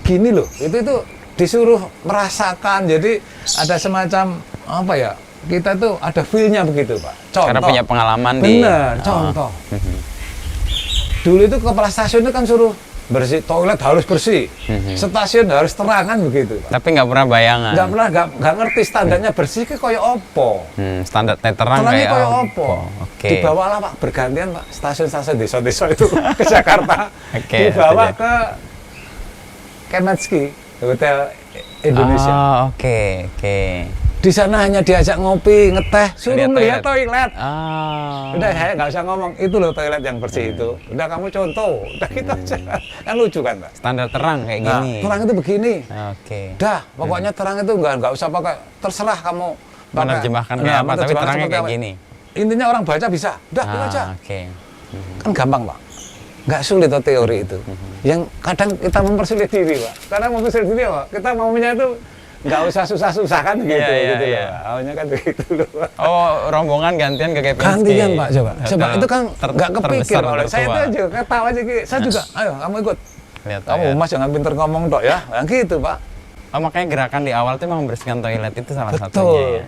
Gini loh, itu disuruh merasakan. Jadi ada semacam apa ya? Kita tuh ada feel-nya begitu, Pak. Contoh. Karena punya pengalaman bener, contoh. Dulu itu kepala stasiun itu kan suruh bersih, toilet harus bersih, stasiun harus terangan begitu, Pak. Tapi nggak pernah bayangan. Nggak ngerti standarnya bersih ke koyo opo. Standar terang Terangnya kayak koyo opo. Oke. Dibawalah Pak, bergantian Pak, stasiun-stasiun desa-desa itu ke Jakarta. Oke, Dibawa ke Kemetski, Hotel Indonesia. Oh, oke. Di sana hanya diajak ngopi, ngeteh, suruh melihat toilet. Udah saya nggak usah ngomong, itu loh toilet yang bersih itu. Udah kamu contoh, udah gitu aja. Kan lucu kan, Pak? Standar terang kayak gini. Terang itu begini. Oke. Udah, pokoknya terang itu nggak usah pakai, terserah kamu menerjemahkan kayak apa, tapi terangnya kayak gini. Intinya orang baca bisa, udah itu aja. Oke. Kan gampang, Pak. Nggak sulit tuh teori itu. Yang kadang kita mempersulit diri, Pak. Karena mempersulit diri, Pak. Kita maunya itu nggak usah susah-susah kan gitu, gitu loh. Maunya kan begitu loh. Oh, rombongan gantian ke Kepinski. Gantian, Pak, coba. Coba itu kan nggak kepikir oleh saya itu aja, ketawa aja gitu. Saya juga, ayo kamu ikut. Lihat kamu Mas jangan pinter ngomong tok ya. Nah, gitu, Pak. Oh, makanya gerakan di awal tuh memang membersihkan toilet itu salah Betul. satunya ya.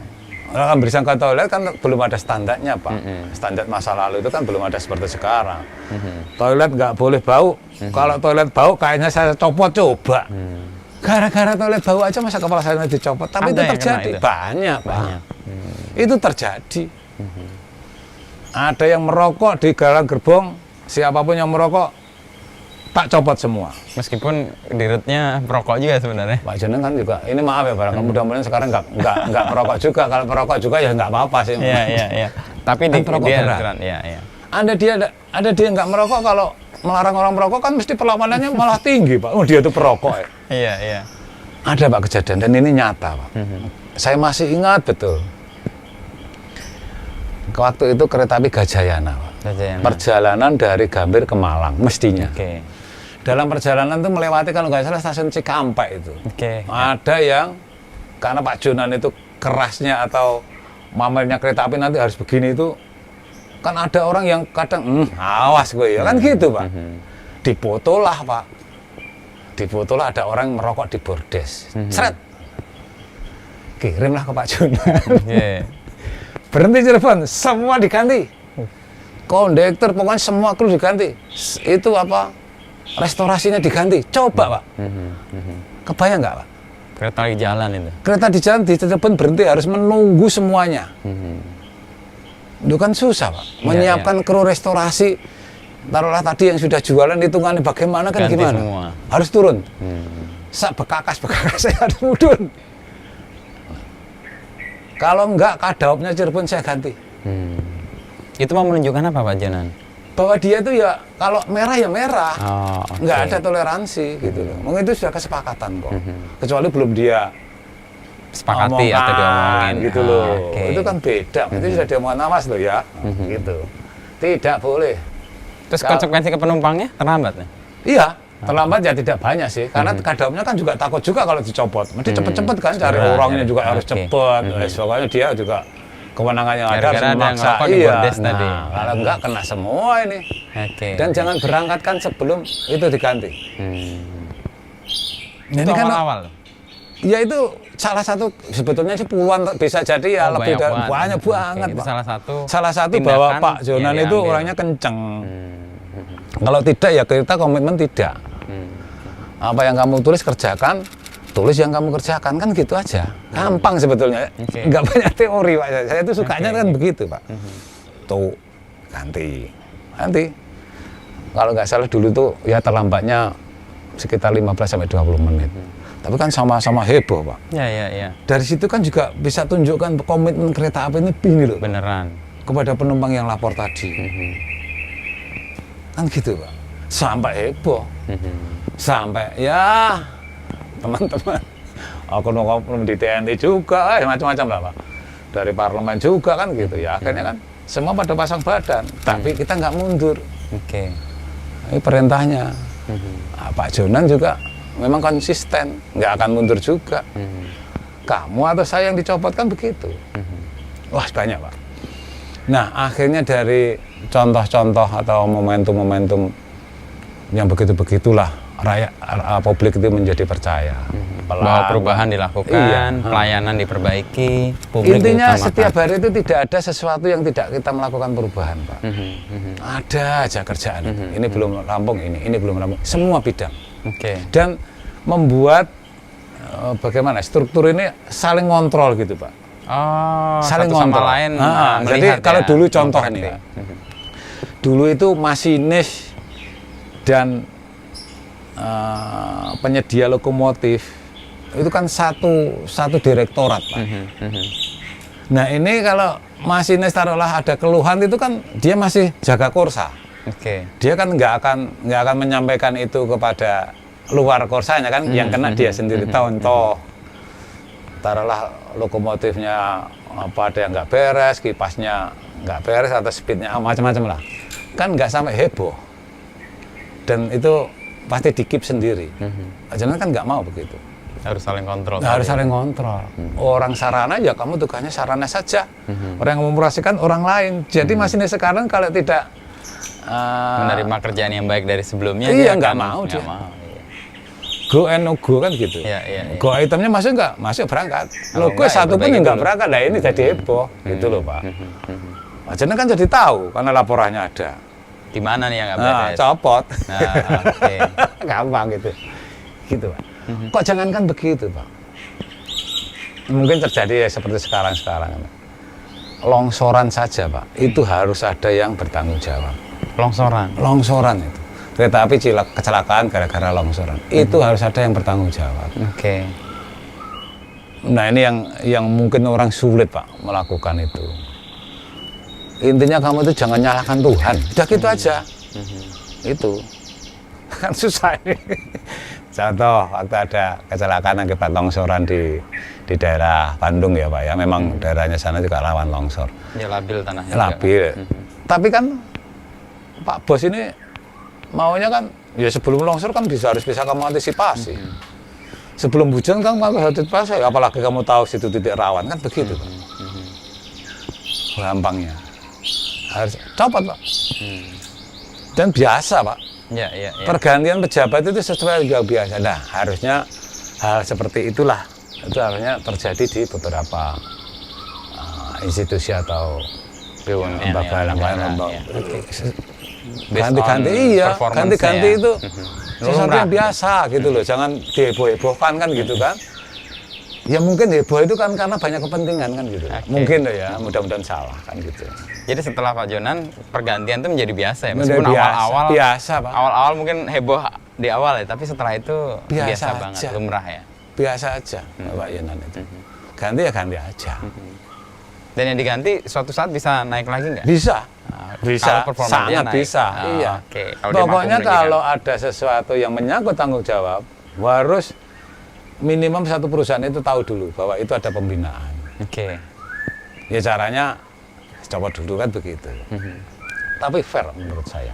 Orang membersihkan toilet kan belum ada standarnya, Pak. Standar masa lalu itu kan belum ada seperti sekarang. Toilet nggak boleh bau. Kalau toilet bau kayaknya saya copot coba. Gara-gara toilet bau aja masa kepala saya dicopot. Tapi itu terjadi. Banyak, Pak. Itu terjadi. Ada yang merokok di galang gerbong, siapapun yang merokok, tak copot semua. Meskipun dirutnya perokok juga sebenarnya. Pak Jeneng kan juga, ini maaf ya barang, mudah-mudahan sekarang nggak merokok juga. Kalau merokok juga ya nggak apa-apa sih. Iya. Tapi kan perokok dia berat. Iya. Ada dia nggak merokok, kalau melarang orang merokok kan mesti perlawanannya malah tinggi, Pak. Oh, dia tuh perokok ya. Iya. Ada, Pak, kejadian dan ini nyata, Pak. Saya masih ingat betul. Waktu itu kereta api Gajayana, Pak. Perjalanan dari Gambir ke Malang mestinya. Oke. Dalam perjalanan itu melewati kalau nggak salah stasiun Cikampek itu. Oke. Ada yang karena Pak Jonan itu kerasnya atau mamelnya kereta api nanti harus begini itu, kan ada orang yang kadang awas gue ya kan gitu, Pak. Difotolah, Pak. Difotolah ada orang merokok di bordes. Seret. Kirimlah ke Pak Jonan. Berhenti Cirebon, semua diganti. Kondektor pokoknya semua kru diganti. Itu apa? Restorasinya diganti. Coba, Pak. Kebayang nggak, Pak? Kereta di jalan itu. Kereta di jalan di Cirebon berhenti harus menunggu semuanya. Itu kan susah, Pak. Menyiapkan kru restorasi. Taruhlah tadi yang sudah jualan hitungannya bagaimana kan ganti gimana? Semua. Harus turun. Sak bekakas saya harus mudun. Kalau enggak kadaupnya Cirebon saya ganti. Itu mau menunjukkan apa, Pak Jonan? Bahwa dia itu ya kalau merah ya merah. Nggak ada toleransi gitu loh. Mungkin itu sudah kesepakatan kok. Kecuali belum dia sepakati atau diomongin gitu loh. Itu kan beda. Itu sudah diomongin, awas loh ya. Gitu. Tidak boleh. Terus konsekuensi ke penumpangnya terlambat ya? Iya, terlambat ya tidak banyak sih. Karena kadaupnya kan juga takut juga kalau dicopot. Mesti cepet-cepet kan cari orangnya juga harus cepet. Pokoknya dia juga kewenangannya ada harus memaksa. Iya. Nah, kalau enggak kena semua ini. Dan jangan berangkatkan sebelum itu diganti. Ini kan awal. Ya itu salah satu sebetulnya sih puluhan bisa jadi ya lebih dari banyak banget, Pak. Salah satu bahwa Pak Jonan itu orangnya kenceng. Kalau tidak ya kita komitmen tidak. Apa yang kamu tulis kerjakan, tulis yang kamu kerjakan kan gitu aja. Gampang sebetulnya. Nggak banyak teori, Pak. Saya itu sukanya kan begitu, Pak. Tuh ganti. Kalau nggak salah dulu tuh ya terlambatnya sekitar 15-20 menit. Tapi kan sama-sama heboh, Pak. Iya. Dari situ kan juga bisa tunjukkan komitmen kereta api ini begini loh. Beneran. Kepada penumpang yang lapor tadi. Kan gitu, Pak. Sampai heboh. Sampai ya teman-teman. Aku nongkrong di TNI juga, macam-macam lah, Pak. Dari parlemen juga kan gitu ya. Akhirnya kan semua pada pasang badan. Tapi kita nggak mundur. Ini perintahnya. Nah, Pak Jonan juga memang konsisten, nggak akan mundur juga. Kamu atau saya yang dicopot kan begitu. Wah banyak, Pak. Nah akhirnya dari contoh-contoh atau momentum-momentum yang begitu-begitulah rakyat publik itu menjadi percaya. Bahwa perubahan dilakukan, pelayanan diperbaiki, publik intinya diutamakan. setiap hari itu tidak ada sesuatu yang tidak kita melakukan perubahan, Pak. Ada aja kerjaan. Ini belum rampung, ini belum rampung. Semua bidang. Dan membuat bagaimana struktur ini saling ngontrol gitu, Pak. Oh, saling satu sama ngontrol. lain. Jadi kalau dulu contoh nih, dulu itu masinis dan penyedia lokomotif itu kan satu direktorat, Pak. Nah ini kalau masinis taruhlah ada keluhan itu kan dia masih jaga kursa. Dia kan nggak akan menyampaikan itu kepada luar kursanya kan, yang kena dia sendiri. Contoh taruhlah lokomotifnya apa ada yang nggak beres, kipasnya nggak beres atau speednya macam-macam lah, kan nggak sampai heboh. Dan itu pasti dikip sendiri. Jangan kan nggak mau begitu. Harus saling kontrol. Harus saling kontrol. Orang sarana ya kamu tugasnya sarana saja. Orang yang mengoperasikan orang lain. Jadi masinis sekarang kalau tidak menerima kerjaan yang baik dari sebelumnya, iya, dia nggak akan mau dia. mau. Go and no go kan gitu. Go itemnya masuk nggak? Masuk berangkat. Lo gue satu pun yang nggak berangkat. Nah ini jadi heboh. Gitu loh, Pak. Jadi kan jadi tahu karena laporannya ada. Di mana nih yang nggak beres? Copot. Nah, Gampang gitu. Gitu, Pak. Kok jangankan begitu, Pak. Mungkin terjadi ya seperti sekarang. Longsoran saja, Pak. Itu harus ada yang bertanggung jawab. Longsoran itu. Kereta api kecelakaan gara-gara longsoran. Itu harus ada yang bertanggung jawab. Nah, ini yang mungkin orang sulit, Pak, melakukan itu. Intinya kamu itu jangan nyalahkan Tuhan. Udah gitu aja. Itu. Kan susah ini. Contoh, waktu ada kecelakaan akibat longsoran di daerah Bandung ya, Pak ya. Memang daerahnya sana juga rawan longsor. Ya labil tanahnya. Labil. Tapi kan Pak Bos ini maunya kan ya sebelum longsor kan harus bisa kamu antisipasi. Sebelum hujan kan kamu harus antisipasi. Apalagi kamu tahu situ titik rawan kan begitu, Pak. Gampangnya. Harus copot, Pak. Dan biasa, Pak. Pergantian pejabat itu sesuai yang biasa. Nah, harusnya hal seperti itulah itu harusnya terjadi di beberapa institusi atau lembaga ganti-ganti itu sesuatu yang biasa gitu loh. Jangan diheboh-hebohkan kan gitu kan. Ya mungkin heboh itu kan karena banyak kepentingan kan gitu. Mungkin loh ya, mudah-mudahan salah kan gitu. Jadi setelah Pak Jonan, pergantian itu menjadi biasa ya? Meskipun awal-awal biasa, Pak. Awal-awal mungkin heboh di awal ya, tapi setelah itu biasa banget, lumrah ya? Biasa aja, Pak Jonan itu. Ganti ya ganti aja. Dan yang diganti suatu saat bisa naik lagi nggak? Bisa. Bisa, sangat naik. bisa. Iya. Pokoknya kalau ada sesuatu yang menyangkut tanggung jawab, harus minimum satu perusahaan itu tahu dulu bahwa itu ada pembinaan. Ya caranya coba dulu kan begitu. Tapi fair menurut saya.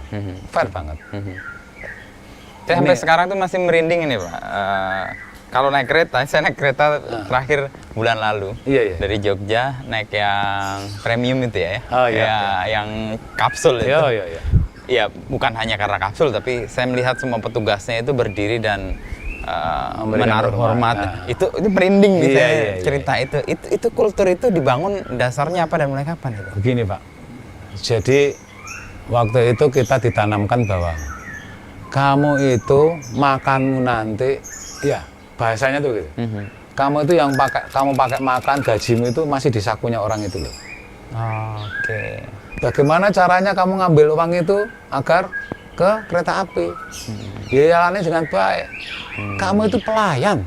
Fair banget. Sampai sekarang tuh masih merinding ini, Pak. Kalau naik kereta, saya naik kereta terakhir bulan lalu. Dari Jogja naik yang premium itu ya. Yang kapsul itu. Ya, bukan hanya karena kapsul, tapi saya melihat semua petugasnya itu berdiri dan menaruh hormat. Itu merinding gitu cerita itu. Itu kultur itu dibangun dasarnya apa dan mulai kapan itu? Begini, Pak. Jadi waktu itu kita ditanamkan bahwa kamu itu makanmu nanti ya bahasanya tuh gitu. Kamu itu yang kamu pakai makan gajimu itu masih di sakunya orang itu loh. Bagaimana caranya kamu ngambil uang itu agar ke kereta api? Ya jalannya dengan baik. Kamu itu pelayan.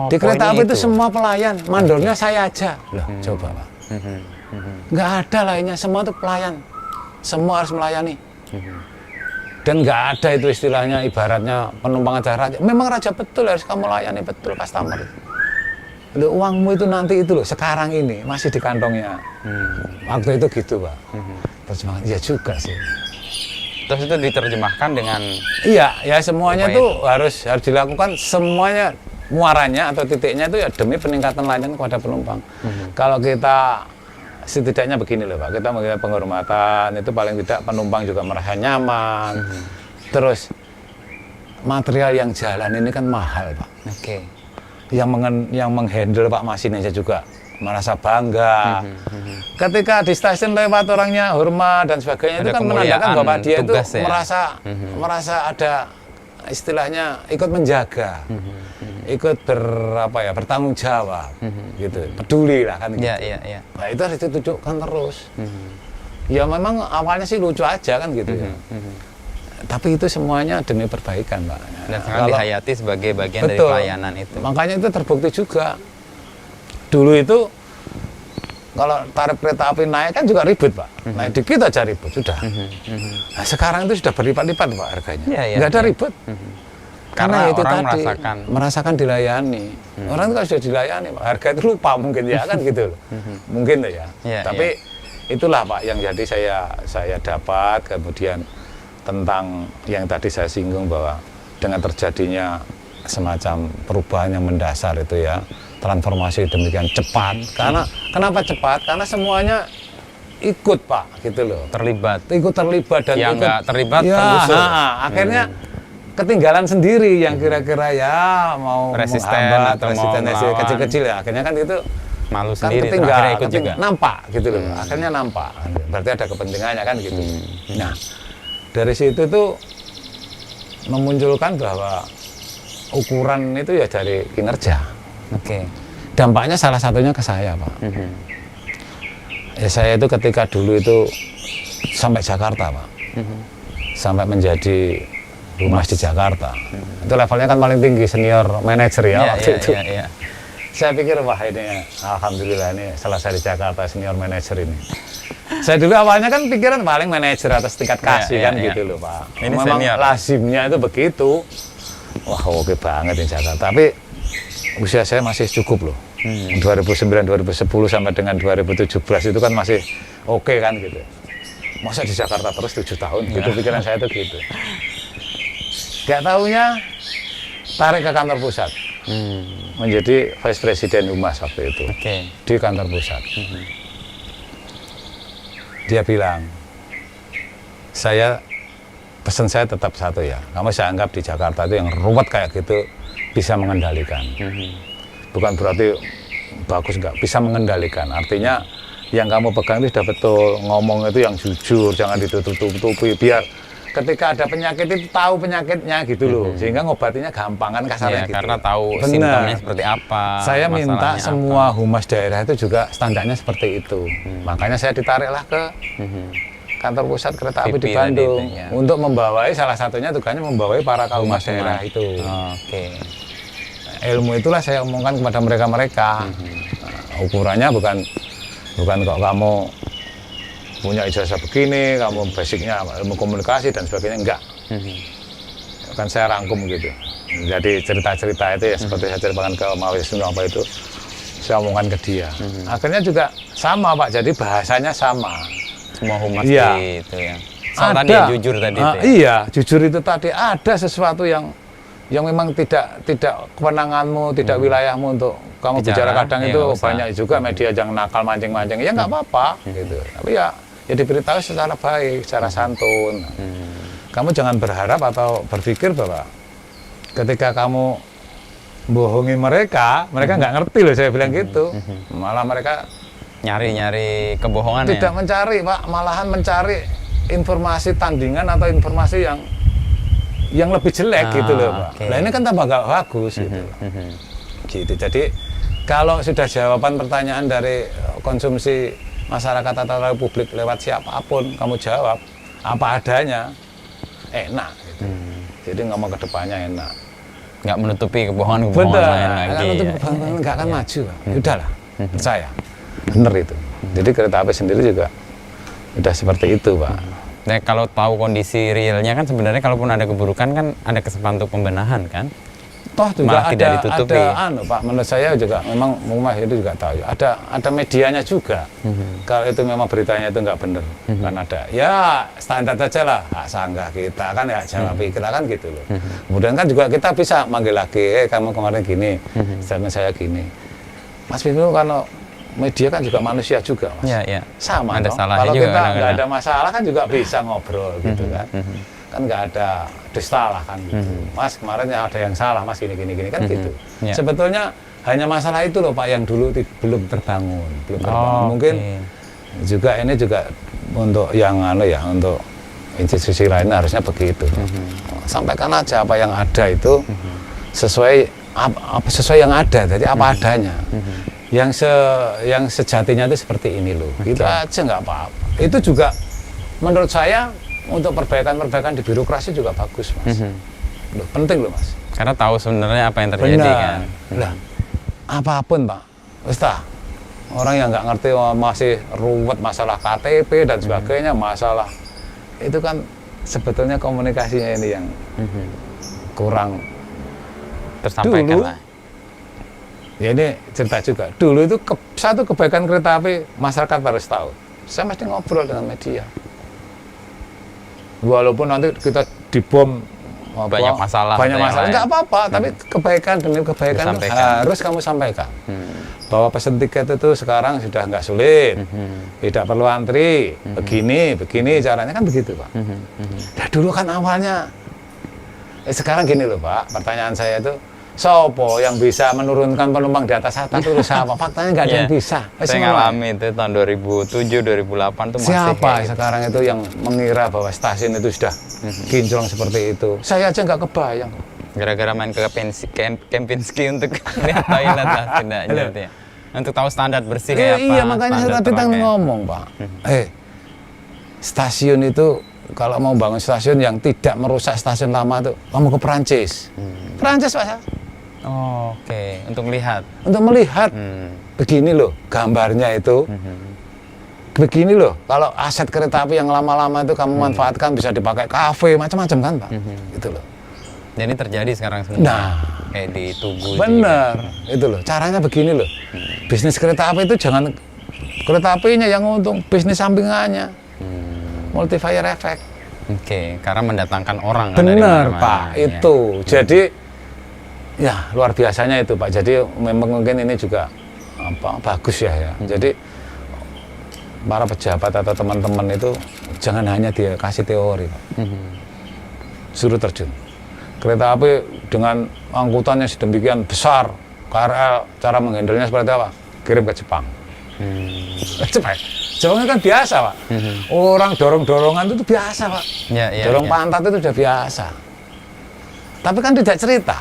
Di kereta api itu semua pelayan. Mandornya saya aja. Loh, coba, Pak. Nggak ada lainnya. Semua itu pelayan. Semua harus melayani. Dan nggak ada itu istilahnya ibaratnya penumpang aja raja. Memang raja betul, harus kamu layani betul customer. Loh, uangmu itu nanti itu loh, sekarang ini masih di kantongnya. Waktu itu gitu, Pak. Terjemahan, iya juga sih. Terus itu diterjemahkan dengan ya semuanya tuh harus dilakukan, semuanya muaranya atau titiknya itu ya demi peningkatan layanan kepada penumpang. Kalau kita setidaknya begini loh, Pak, kita mengingat penghormatan itu paling tidak penumpang juga merasa nyaman. Terus material yang jalan ini kan mahal, Pak. Oke. Yang menghandle Pak Masinisnya juga merasa bangga. Ketika di stasiun lewat orangnya hormat dan sebagainya, ada itu kan menandakan bahwa dia itu ya? merasa ada istilahnya ikut menjaga, ikut bertanggung jawab, gitu, peduli lah kan gitu. Iya. Nah itu harus ditunjukkan terus. Ya memang awalnya sih lucu aja kan gitu ya. Tapi itu semuanya demi perbaikan, Pak. Dan sangat dihayati sebagai bagian dari pelayanan itu. Makanya itu terbukti juga. Dulu itu kalau tarif kereta api naik kan juga ribut, Pak. Naik dikit aja ribut, sudah. Nah, sekarang itu sudah berlipat-lipat, Pak, harganya. Nggak ada ribut. Karena itu orang tadi merasakan dilayani. Orang itu kalau sudah dilayani, Pak, harga itu lupa mungkin ya kan gitu loh. Mungkin tuh ya. Tapi itulah, Pak, yang jadi saya dapat kemudian tentang yang tadi saya singgung bahwa dengan terjadinya semacam perubahan yang mendasar itu ya, transformasi demikian cepat. Karena kenapa cepat? Karena semuanya ikut, Pak, gitu loh. Ikut terlibat dan yang nggak terlibat ya, tergusur. Akhirnya ketinggalan sendiri yang kira-kira ya mau resisten kecil-kecil ya. Akhirnya kan itu malu kan sendiri, ketinggalan, ikut juga. nampak gitu loh. Akhirnya nampak. Berarti ada kepentingannya kan gitu. Nah, dari situ tuh memunculkan bahwa ukuran itu ya dari kinerja. Dampaknya salah satunya ke saya, Pak. Ya saya itu ketika dulu itu sampai Jakarta, Pak. Sampai menjadi humas di Jakarta. Itu levelnya kan paling tinggi, senior manager ya waktu itu. Saya pikir wah ini alhamdulillah ini selesai di Jakarta senior manager ini. Saya dulu awalnya kan pikiran paling manajer atas tingkat kasih kan gitu loh, Pak. Ini memang senior. lazimnya itu begitu. Wah oke banget di Jakarta. Tapi usia saya masih cukup loh. 2009, 2010 sampai dengan 2017 itu kan masih oke kan gitu. Masa di Jakarta terus 7 tahun gitu pikiran saya tuh gitu. Gak taunya tarik ke kantor pusat. Menjadi vice president humas waktu itu. Di kantor pusat. Dia bilang, pesan saya tetap satu ya, kamu saya anggap di Jakarta itu yang ruwet kayak gitu bisa mengendalikan. Bukan berarti bagus enggak, bisa mengendalikan. Artinya yang kamu pegang itu sudah betul, ngomong itu yang jujur, jangan ditutup-tutupi, biar ketika ada penyakit itu tahu penyakitnya gitu loh, sehingga ngobatinya gampang kan kasarnya gitu. Karena tahu simptomnya seperti apa. Saya minta semua humas daerah itu juga standarnya seperti itu. Makanya saya ditariklah ke kantor pusat kereta api di Bandung untuk membawai, salah satunya tugasnya membawai para humas daerah itu. Ilmu itulah saya omongkan kepada mereka-mereka. Ukurannya bukan kok kamu punya ijazah begini, kamu basicnya ilmu komunikasi dan sebagainya, enggak. Kan saya rangkum gitu. Jadi cerita-cerita itu ya seperti saya ceritakan ke mahasiswa apa itu, saya omongkan ke dia. Akhirnya juga sama, Pak, jadi bahasanya sama. Semua humas itu ya. Soal tadi jujur tadi itu ya? Iya, jujur itu tadi ada sesuatu yang memang tidak kewenanganmu, tidak wilayahmu untuk kamu bicara kadang itu banyak juga media yang nakal mancing-mancing. Ya nggak apa-apa gitu. Tapi ya diberitahu secara baik, secara santun. Kamu jangan berharap atau berpikir bahwa ketika kamu bohongi mereka nggak ngerti loh, saya bilang gitu. Malah mereka nyari kebohongan tidak mencari, Pak, malahan mencari informasi tandingan atau informasi yang lebih jelek gitu loh, Pak. Nah ini kan tambah nggak bagus gitu. Gitu. Jadi kalau sudah jawaban pertanyaan dari konsumsi masyarakat atau publik lewat siapapun, kamu jawab apa adanya, enak gitu. Jadi ngomong ke depannya enak. Nggak menutupi kebohongan lain lagi. Nggak akan maju, Pak. Udahlah, percaya. Bener itu. Jadi kereta api sendiri juga udah seperti itu, Pak. Nah, kalau tahu kondisi realnya kan sebenarnya kalaupun ada keburukan kan ada kesempatan untuk pembenahan kan? Toh juga malah tidak ditutupi. Pak, menurut saya juga memang Humas itu juga tahu. Ada medianya juga. Kalau itu memang beritanya itu nggak benar, kan ada. Ya standar aja lah, hak sanggah kita kan ya jawab kita kan gitu loh. Kemudian kan juga kita bisa manggil lagi, kamu kemarin gini, statement saya gini. Mas Bimo kalau media kan juga manusia juga, Mas. Ya. Sama ada dong. Salahnya Kalau juga kita nggak ada masalah kan juga bisa ngobrol gitu kan. kan nggak ada dusta lah kan gitu. Mas kemarin ya ada yang salah Mas gini kan gitu. Yeah. Sebetulnya hanya masalah itu loh Pak yang dulu belum terbangun. Mungkin juga ini juga untuk yang untuk institusi lain harusnya begitu. Sampaikan aja apa yang ada itu sesuai yang ada, jadi apa adanya. Yang sejatinya itu seperti ini loh. Gitu aja nggak apa-apa. Itu juga menurut saya untuk perbaikan di birokrasi juga bagus Mas. Loh, penting loh Mas. Karena tahu sebenarnya apa yang terjadi kan. Lah, apapun Pak, wis orang yang nggak ngerti masih ruwet masalah KTP dan sebagainya, masalah itu kan sebetulnya komunikasinya ini yang kurang tersampaikan dulu, lah. Ya ini cerita juga. Dulu itu satu kebaikan kereta api masyarakat harus tahu. Saya mesti ngobrol dengan media. Walaupun nanti kita dibom banyak masalah nggak apa-apa, tapi kebaikan demi kebaikan itu harus kamu sampaikan. Bahwa pesen tiket itu sekarang sudah nggak sulit, tidak perlu antri, begini caranya kan begitu Pak. Nah dulu kan awalnya, sekarang gini loh Pak, pertanyaan saya itu, sopo yang bisa menurunkan penumpang di atas itu siapa? Faktanya nggak ada yang bisa. Saya ngalami itu tahun 2007, 2008 tuh masih siapa sekarang itu yang mengira bahwa stasiun itu sudah kinclong seperti itu? Saya aja nggak kebayang. Gara-gara main ke Kempinski untuk lihat toilet lah setidaknya ya. Untuk tahu standar bersih kayak apa. Iya makanya saya tadi kan ngomong Pak. Stasiun itu kalau mau bangun stasiun yang tidak merusak stasiun lama itu, kamu ke Perancis. Perancis Pak. Oke, untuk melihat. Untuk melihat. Begini loh gambarnya itu. Begini loh, kalau aset kereta api yang lama-lama itu kamu manfaatkan bisa dipakai kafe, macam-macam kan Pak. Gitu loh. Jadi terjadi sekarang semua. Nah, kayak di Tugu. Bener, itu loh. Caranya begini loh. Bisnis kereta api itu jangan kereta apinya yang untung, bisnis sampingannya. Multiplier effect. Oke, karena mendatangkan orang. Bener Pak, itu. Jadi ya luar biasanya itu Pak. Jadi memang mungkin ini juga bagus ya. Jadi para pejabat atau teman-teman itu jangan hanya dia kasih teori Pak. Suruh terjun. Kereta api dengan angkutannya sedemikian besar, KRL cara menghandlenya seperti apa? Kirim ke Jepang. Jepang kan biasa Pak. Orang dorong-dorongan itu biasa Pak. Dorong pantat itu udah biasa. Tapi kan tidak cerita.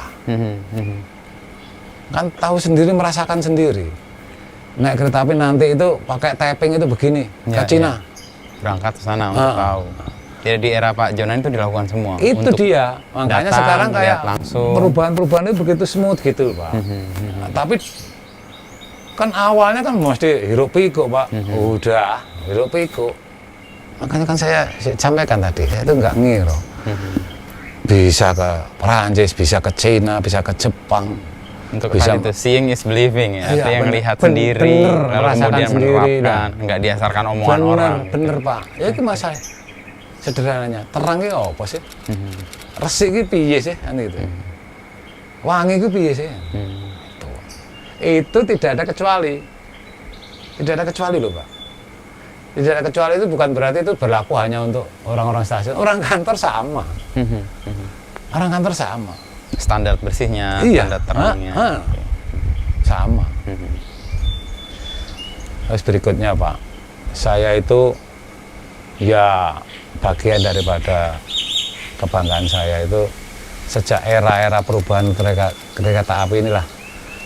Kan tahu sendiri, merasakan sendiri. Naik kereta api nanti itu pakai tapping itu begini ke Cina. Berangkat ke sana untuk tahu. Jadi di era Pak Jonan itu dilakukan semua. Itu dia. Makanya datang, sekarang kayak perubahan-perubahan itu begitu smooth gitu Pak. Tapi kan awalnya kan mesti hiruk pikuk Pak. Udah hiruk pikuk. Makanya kan saya sampaikan tadi, saya itu nggak ngira. Bisa ke Perancis, bisa ke Cina, bisa ke Jepang. Untuk bisa itu seeing is believing ya. Artinya yang melihat sendiri, lalu kemudian menerapkan, nggak diasarkan omongan orang. Bener Pak. Ya itu masalah sederhananya. Terang itu apa sih? Resik itu piye sih? Kan gitu. Wangi itu piye sih? Itu tidak ada kecuali. Tidak ada kecuali loh Pak. Tidak ada kecuali itu bukan berarti itu berlaku hanya untuk orang-orang stasiun. Orang kantor sama. Orang kantor sama. Standar bersihnya, standar terangnya. Sama. Terus berikutnya Pak, saya itu ya bagian daripada kebanggaan saya itu sejak era-era perubahan kereta api inilah.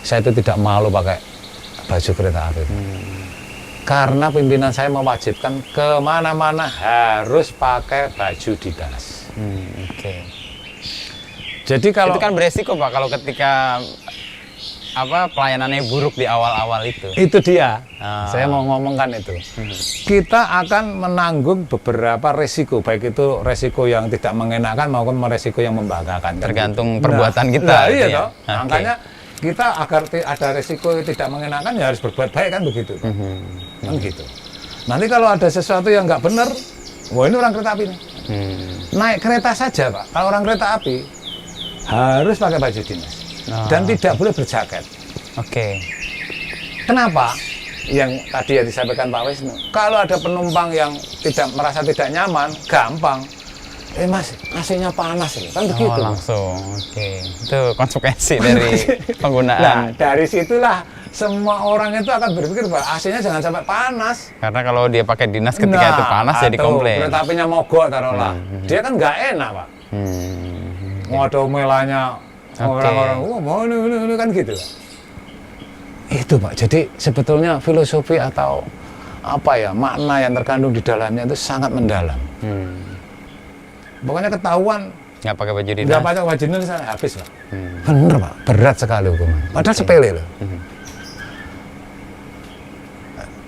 Saya itu tidak malu pakai baju kereta api. Karena pimpinan saya mewajibkan kemana-mana harus pakai baju dinas. Jadi kalau itu kan beresiko Pak kalau ketika pelayanannya buruk di awal-awal itu. Itu dia. Saya mau ngomongkan itu. Kita akan menanggung beberapa resiko, baik itu resiko yang tidak mengenakan maupun resiko yang membanggakan. Tergantung perbuatan kita. Iya toh. Makanya kita agar ada resiko yang tidak mengenakan ya harus berbuat baik kan begitu. Kan gitu. Nanti kalau ada sesuatu yang nggak benar, wah ini orang kereta api nih. Naik kereta saja Pak. Kalau orang kereta api harus pakai baju dinas dan tidak boleh berjaket. Kenapa? Yang tadi yang disampaikan Pak Wisnu. Kalau ada penumpang yang merasa tidak nyaman, gampang Mas, AC-nya panas kan begitu. Oh, langsung. Oke. Itu konsekuensi dari penggunaan. Nah, dari situlah semua orang itu akan berpikir bahwa AC-nya jangan sampai panas. Karena kalau dia pakai dinas ketika itu panas jadi komplain. Kereta apinya mogok taruhlah. Dia kan nggak enak, Pak. Ngodo melanya orang-orang, mau ini kan gitu. Itu, Pak. Jadi sebetulnya filosofi atau apa ya, makna yang terkandung di dalamnya itu sangat mendalam. Pokoknya ketahuan nggak pakai baju dinas. Nggak pakai baju dinas habis, Pak. Bener, Pak. Berat sekali hukuman. Padahal sepele loh.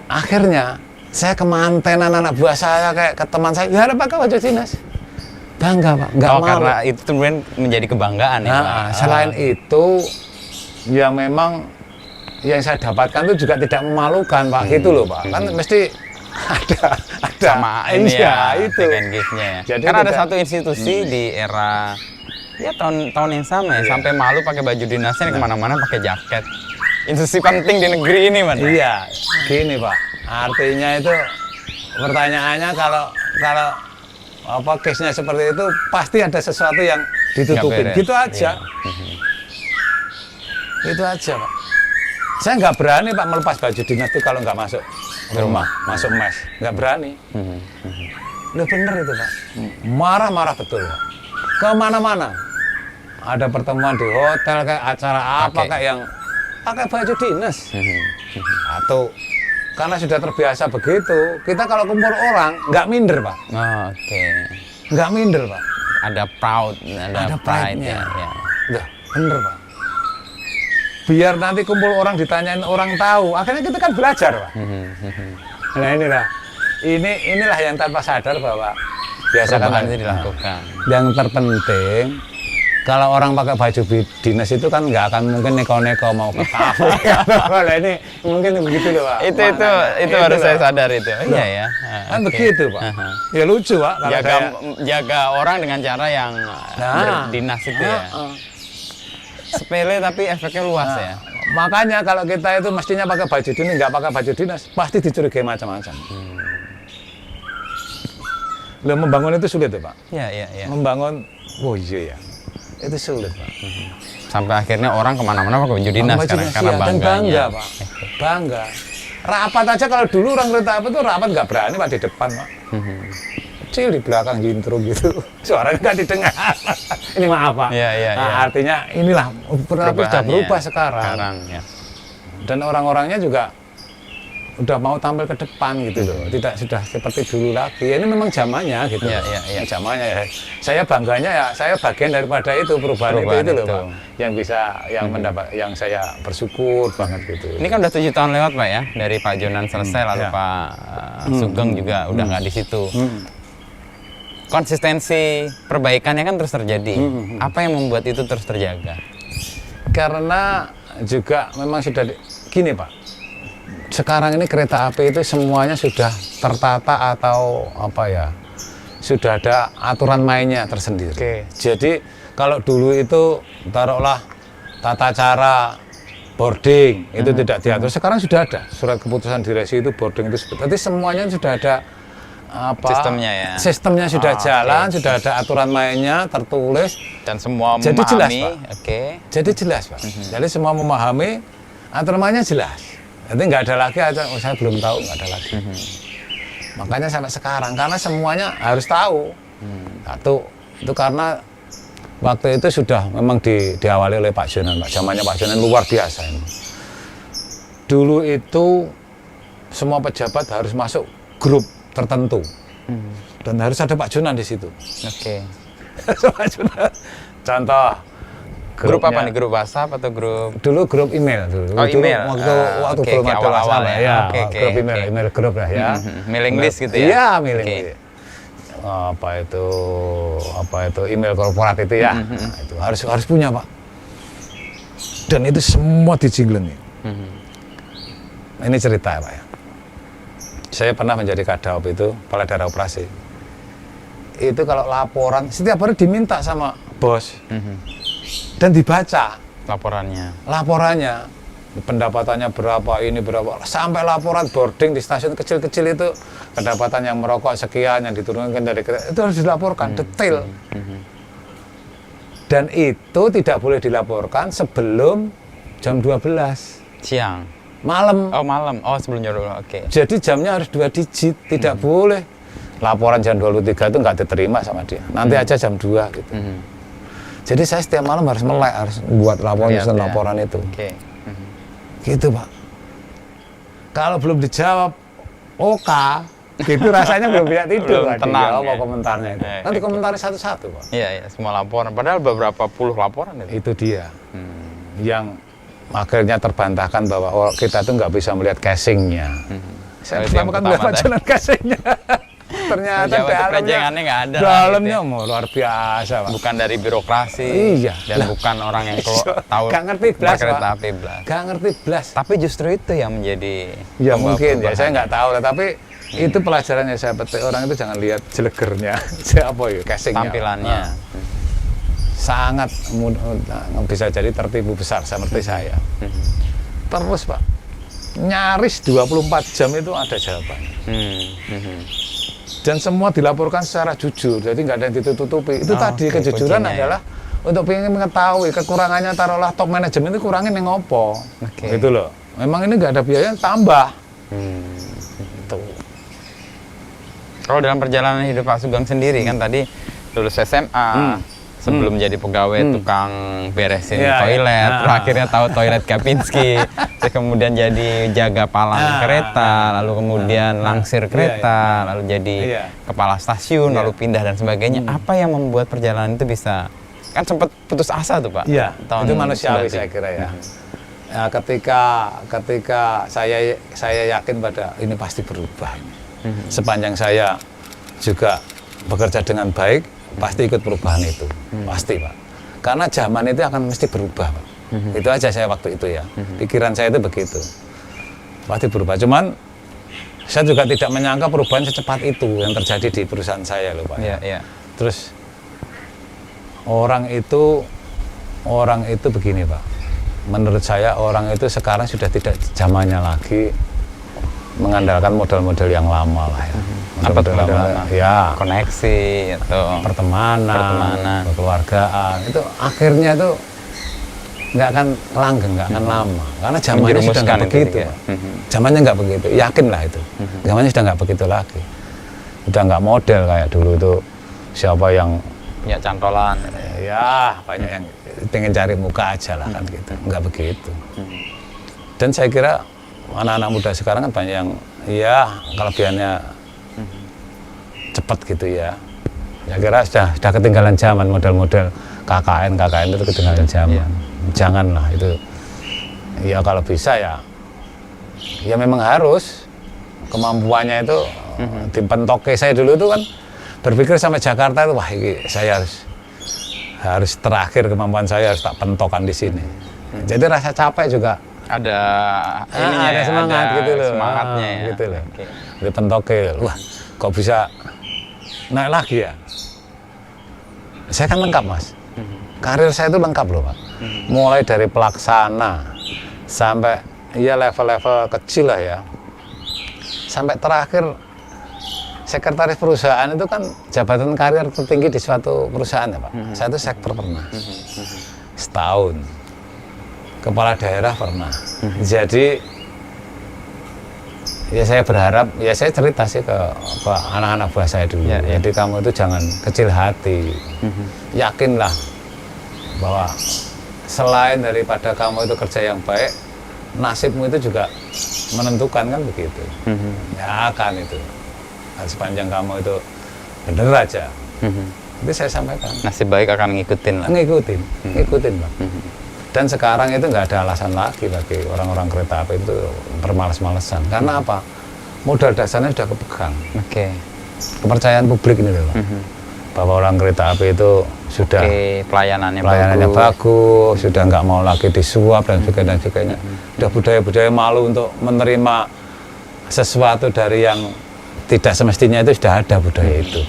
Akhirnya saya kemantenan anak buah saya kayak ke teman saya, ya pakai baju dinas. Bangga, Pak. Nggak mau. Karena itu kemudian menjadi kebanggaan ya, Pak. Selain itu, ya memang yang saya dapatkan itu juga tidak memalukan, Pak. Gitu loh, Pak. Kan mesti ada sama ini ya, itu gift-nya ya. Jadi karena ada satu institusi di era ya tahun yang sama ya, sampai malu pakai baju dinasnya kemana-mana pakai jaket. Institusi penting di negeri ini, Mas. Iya, gini, Pak. Artinya itu pertanyaannya kalau apa case-nya seperti itu pasti ada sesuatu yang ditutupin. Gitu aja. Itu aja, Pak. Saya nggak berani, Pak, melepas baju dinas itu kalau nggak masuk rumah, masuk mes. Nggak berani. Udah bener itu, Pak. Marah-marah betul, Pak. Kemana-mana. Ada pertemuan di hotel, kayak acara apa, kayak yang pakai baju dinas. Atau karena sudah terbiasa begitu, kita kalau kumpul orang, nggak minder, Pak. Nggak minder, Pak. Ada proud, ada pride-nya. Udah, bener, Pak. Biar nanti kumpul orang ditanyain orang tahu, akhirnya kita kan belajar, Pak. Nah inilah yang tanpa sadar bahwa biasa kan itu dilakukan. Yang terpenting kalau orang pakai baju dinas itu kan nggak akan mungkin neko-neko mau ke kafe. Kalau ini mungkin begitu loh, Pak. Itu baru saya sadar itu. Iya ya. Kan begitu, Pak. Ya lucu, Pak. Jaga orang dengan cara yang berdinas itu ya. Sepele tapi efeknya luas ya. Makanya kalau kita itu mestinya pakai baju dinas, nggak pakai baju dinas, pasti dicurigai macam-macam. Loh, membangun itu sulit ya, Pak? Iya. Membangun, oh iya ya, itu sulit, Pak. Sampai akhirnya orang kemana-mana pakai baju dinas karena bangganya. Bangga, Pak. Bangga. Rapat aja kalau dulu orang kereta apa tuh rapat nggak berani, Pak, di depan, Pak. Kecil di belakang jintro gitu, suaranya nggak didengar. Ini maaf, Pak. Artinya inilah sudah berubah sekarang ya. Dan orang-orangnya juga udah mau tampil ke depan gitu loh, tidak sudah seperti dulu lagi. Ini memang zamannya gitu. Zamannya ya. Saya bangganya ya, saya bagian daripada itu perubahan itu loh, Pak. Yang bisa, yang saya bersyukur banget gitu. Ini kan udah 7 tahun lewat, Pak ya, dari Pak Jonan selesai lalu Pak Sugeng juga udah nggak di situ. Konsistensi perbaikannya kan terus terjadi. Apa yang membuat itu terus terjaga? Karena juga memang sudah gini, Pak. Sekarang ini kereta api itu semuanya sudah tertata atau apa ya? Sudah ada aturan mainnya tersendiri. Jadi kalau dulu itu taruhlah tata cara boarding itu tidak diatur. Sekarang sudah ada surat keputusan direksi itu boarding itu. Jadi semuanya sudah ada sistemnya sudah jalan, sudah ada aturan mainnya tertulis dan semua jadi memahami. Jelas, Pak. Jadi jelas, Pak. Jadi semua memahami, aturan mainnya jelas. Jadi nggak ada lagi saya belum tahu, nggak ada lagi. Makanya sampai sekarang karena semuanya harus tahu. Satu itu karena waktu itu sudah memang diawali oleh Pak Jonan, Pak. Zamannya Pak Jonan luar biasa ini. Dulu itu semua pejabat harus masuk grup tertentu dan harus ada Pak Jonan di situ. Pak Jonan. Contoh grup apa nih? Grup WhatsApp atau grup? Dulu grup email dulu. Email. Waktu belum ada WhatsApp ya. Grup email grup lah ya. Mailing list gitu ya. Iya, mailing list. Apa itu email korporat itu ya. Nah, itu harus punya, Pak. Dan itu semua dijinglengi. Ini cerita ya, Pak ya. Saya pernah menjadi kadaup itu, kepala daerah operasi. Itu kalau laporan, setiap hari diminta sama bos. Dan dibaca. Laporannya. Pendapatannya berapa, ini berapa. Sampai laporan boarding di stasiun kecil-kecil itu, kedapatan yang merokok sekian, yang diturunkan dari kereta, itu harus dilaporkan detail. Dan itu tidak boleh dilaporkan sebelum jam 12 siang, malam. oh malam, oh sebelum jam 12, oke. Jadi jamnya harus 2 digit, tidak boleh laporan jam 23 itu nggak diterima sama dia. Nanti aja jam 2 gitu. Jadi saya setiap malam harus melek, harus buat laporan itu. Oke. Gitu Pak. Kalau belum dijawab, gitu rasanya belum bisa tidur. Belum tenang, ya. Komentarnya itu. Nanti komentarnya satu-satu Pak. Iya, semua laporan. Padahal beberapa puluh laporan itu. Itu dia. Yang akhirnya terbantahkan bahwa kita tuh nggak bisa melihat casingnya. Saya pertama kan melihat jalan casingnya. Ternyata dalamnya nggak ada. Dalamnya luar biasa Pak. Bukan dari birokrasi. Iya. Dan bukan orang yang tahu nggak ngerti blas, kereta api blas. Nggak ngerti blas. Tapi justru itu yang menjadi ya mungkin ya saya nggak tahu, tapi itu pelajaran yang saya petik. Orang itu jangan lihat jelegernya, apa ya, casingnya, tampilannya. Sangat bisa jadi tertipu besar seperti saya. Terus Pak, nyaris 24 jam itu ada jawabannya. Dan semua dilaporkan secara jujur, jadi nggak ada yang ditutupi. Itu tadi kejujuran adalah untuk ingin mengetahui kekurangannya, taruhlah top manajemen itu kurangin yang ngopo, gitu loh. Memang ini nggak ada biaya, tambah. Tuh. Kalau dalam perjalanan hidup Pak Sugeng sendiri kan tadi lulus SMA, sebelum jadi pegawai tukang beresin toilet, akhirnya tahu toilet Kapinski, terus kemudian jadi jaga palang kereta, lalu kemudian langsir kereta, lalu jadi kepala stasiun, lalu pindah dan sebagainya. Apa yang membuat perjalanan itu bisa, kan sempat putus asa tuh Pak? Iya, itu manusiawi saya kira ya. Ya, ketika saya yakin pada ini pasti berubah. Sepanjang saya juga bekerja dengan baik, pasti ikut perubahan itu, pasti Pak. Karena zaman itu akan mesti berubah Pak. Itu aja saya waktu itu ya. Pikiran saya itu begitu, pasti berubah. Cuman saya juga tidak menyangka perubahan secepat itu yang terjadi di perusahaan saya loh Pak. Terus orang itu begini Pak. Menurut saya orang itu sekarang sudah tidak zamannya lagi mengandalkan modal-modal yang lama lah ya. Apa tuh modal? Ya, koneksi atau pertemanan, kekeluargaan. Itu akhirnya itu nggak akan langgeng, nggak akan lama. Karena zamannya sudah nggak begitu. Zamannya nggak begitu, yakinlah itu. Zamannya sudah nggak begitu lagi. Udah nggak model kayak dulu itu. Siapa yang punya cantolan? Ya, banyak yang pengen cari muka aja lah kan gitu. Nggak begitu. Dan saya kira anak-anak muda sekarang kan banyak yang ya kelebihannya cepat gitu ya. Ya kira sudah ketinggalan zaman, model-model KKN itu ketinggalan zaman. Janganlah itu. Ya kalau bisa ya memang harus kemampuannya itu dipentoke. Saya dulu itu kan berpikir sampai Jakarta itu wah ini saya harus terakhir kemampuan saya harus tak pentokan di sini. Jadi rasa capek juga ada ada semangat ada gitu loh, semangatnya ya. Gitu loh. Di pentoke, wah kok bisa naik lagi ya? Saya kan lengkap Mas, karir saya itu lengkap loh Pak. Mulai dari pelaksana sampai ya level-level kecil lah ya, sampai terakhir sekretaris perusahaan itu kan jabatan karir tertinggi di suatu perusahaan ya Pak. Saya itu sektor pernah setahun. Kepala daerah pernah. Jadi ya saya berharap, ya saya cerita sih ke anak-anak buah saya dulu. Jadi kamu itu jangan kecil hati. Yakinlah bahwa selain daripada kamu itu kerja yang baik, nasibmu itu juga menentukan kan begitu. Ya kan itu. Dan sepanjang kamu itu bener aja. Itu saya sampaikan. Nasib baik akan ngikutin lah. Ngikutin Pak. Dan sekarang itu nggak ada alasan lagi bagi orang-orang kereta api itu bermalas-malesan. Karena apa? Modal dasarnya sudah kepegang. Kepercayaan publik ini loh Pak. Bahwa orang kereta api itu sudah pelayanannya bagus, sudah nggak mau lagi disuap dan sebagainya. Sudah budaya-budaya malu untuk menerima sesuatu dari yang tidak semestinya, itu sudah ada budaya itu.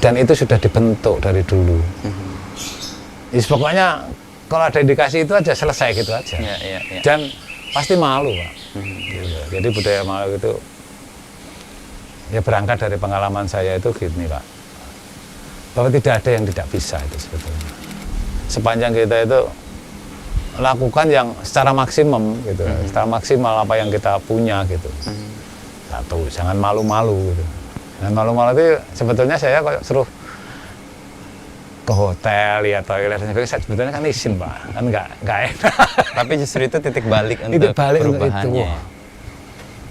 Dan itu sudah dibentuk dari dulu. Pokoknya kalau ada indikasi itu aja selesai gitu aja. Dan pasti malu Pak. Gitu. Jadi budaya malu itu ya berangkat dari pengalaman saya itu gini Pak, bahwa tidak ada yang tidak bisa itu sebetulnya. Sepanjang kita itu lakukan yang secara maksimum gitu, secara maksimal apa yang kita punya gitu. Satu, jangan malu-malu gitu. Jangan malu-malu itu sebetulnya saya kok suruh ke hotel, lihat toilet dan sebagainya, sebetulnya kan izin Pak, kan nggak enak. Tapi justru itu titik balik untuk perubahannya.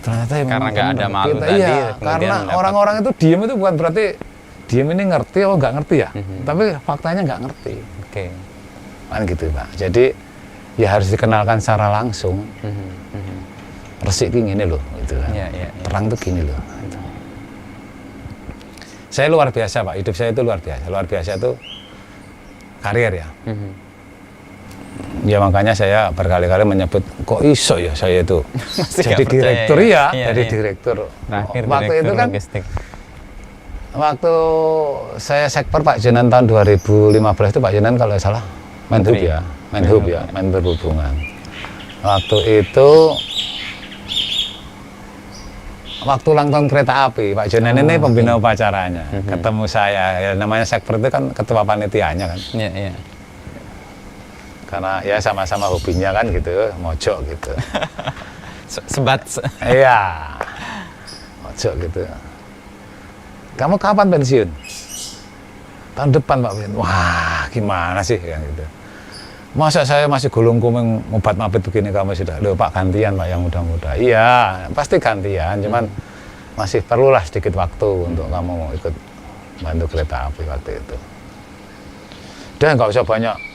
Ternyata karena nggak ada malu kita, tadi. Iya, karena orang-orang itu diem itu bukan berarti diem ini ngerti atau nggak ngerti ya, tapi faktanya nggak ngerti. Oke. Kan gitu Pak. Jadi ya harus dikenalkan secara langsung. Resik gini loh, gitu kan. Terang tuh gini loh. Gitu. Saya luar biasa Pak, hidup saya itu luar biasa. Luar biasa itu karir ya. Ya makanya saya berkali-kali menyebut, kok iso ya saya itu jadi direktur ya, jadi direktur. Waktu itu kan, waktu saya sekper Pak Jenan tahun 2015 itu Pak Jenan kalau salah Menhub ya, Main Perhubungan. Waktu itu waktu ulang tahun kereta api, Pak Jenan ini pembina upacaranya, ketemu saya, ya, namanya sekper itu kan ketua panitianya kan. Karena ya sama-sama hobinya kan gitu, mojok gitu. Sebat. Iya, mojok gitu. Kamu kapan pensiun? Tahun depan Pak. Wah, gimana sih kan gitu. Masa saya masih gulung-gulung ngobat-mabit begini kamu sudah. Loh Pak, gantian Pak yang muda-muda. Iya, pasti gantian, cuman masih perlulah sedikit waktu untuk kamu ikut bantu kereta api waktu itu. Dan nggak usah banyak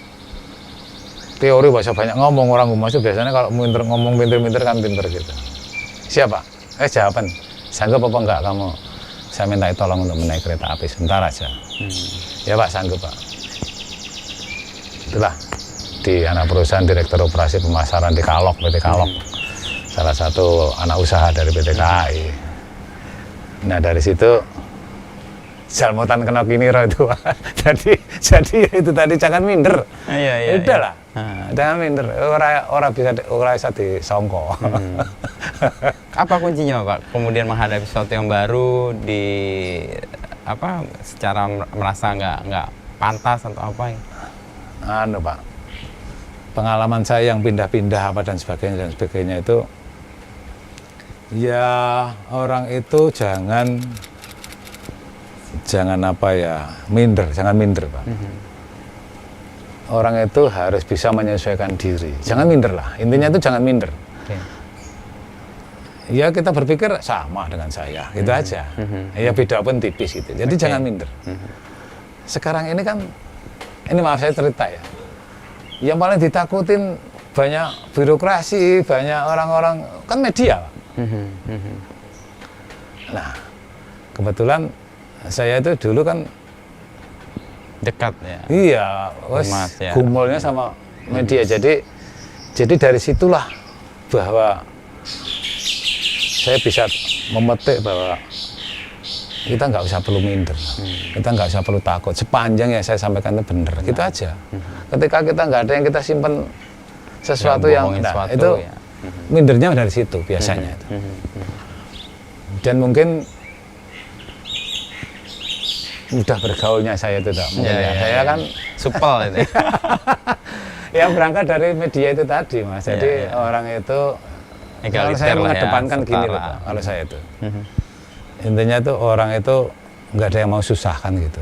teori, nggak usah banyak ngomong. Orang humas itu biasanya kalau ngomong pinter-pinter kan pinter gitu. Siapa? Jawaban. Sanggup apa enggak kamu? Saya minta tolong untuk menaik kereta api sebentar aja. Ya Pak, sanggup Pak. Itulah di anak perusahaan direktur operasi pemasaran di Kalok, PT Kalok. Salah satu anak usaha dari PT KAI. Nah dari situ jalmutan kena kiniro itu Pak. jadi itu tadi jangan minder. Udahlah. Jangan minder. Orang bisa disongko. Apa kuncinya Pak? Kemudian menghadapi sesuatu yang baru di apa? Secara merasa nggak pantas atau apa? Pak, pengalaman saya yang pindah-pindah apa dan sebagainya itu, ya orang itu jangan apa ya, jangan minder Pak. Orang itu harus bisa menyesuaikan diri, jangan minder lah, intinya itu jangan minder. Ya kita berpikir sama dengan saya, gitu aja. Ya beda pun tipis gitu, jadi jangan minder. Sekarang ini kan, ini maaf saya cerita ya, yang paling ditakutin banyak birokrasi, banyak orang-orang, kan media Pak. Nah, kebetulan saya itu dulu kan dekat ya. Iya, gumulnya sama media. Jadi dari situlah bahwa saya bisa memetik bahwa kita nggak usah perlu minder, kita nggak usah perlu takut. Sepanjang yang saya sampaikan itu benar, gitu aja. Ketika kita nggak ada yang kita simpan sesuatu yang itu ya. Mindernya dari situ biasanya. Dan mungkin mudah bergaulnya saya itu tak mungkin saya kan supel itu. Ya berangkat dari media itu tadi Mas. Jadi orang itu kalau saya mengedepankan gini loh Pak, kalau saya itu. Intinya itu orang itu nggak ada yang mau susahkan gitu.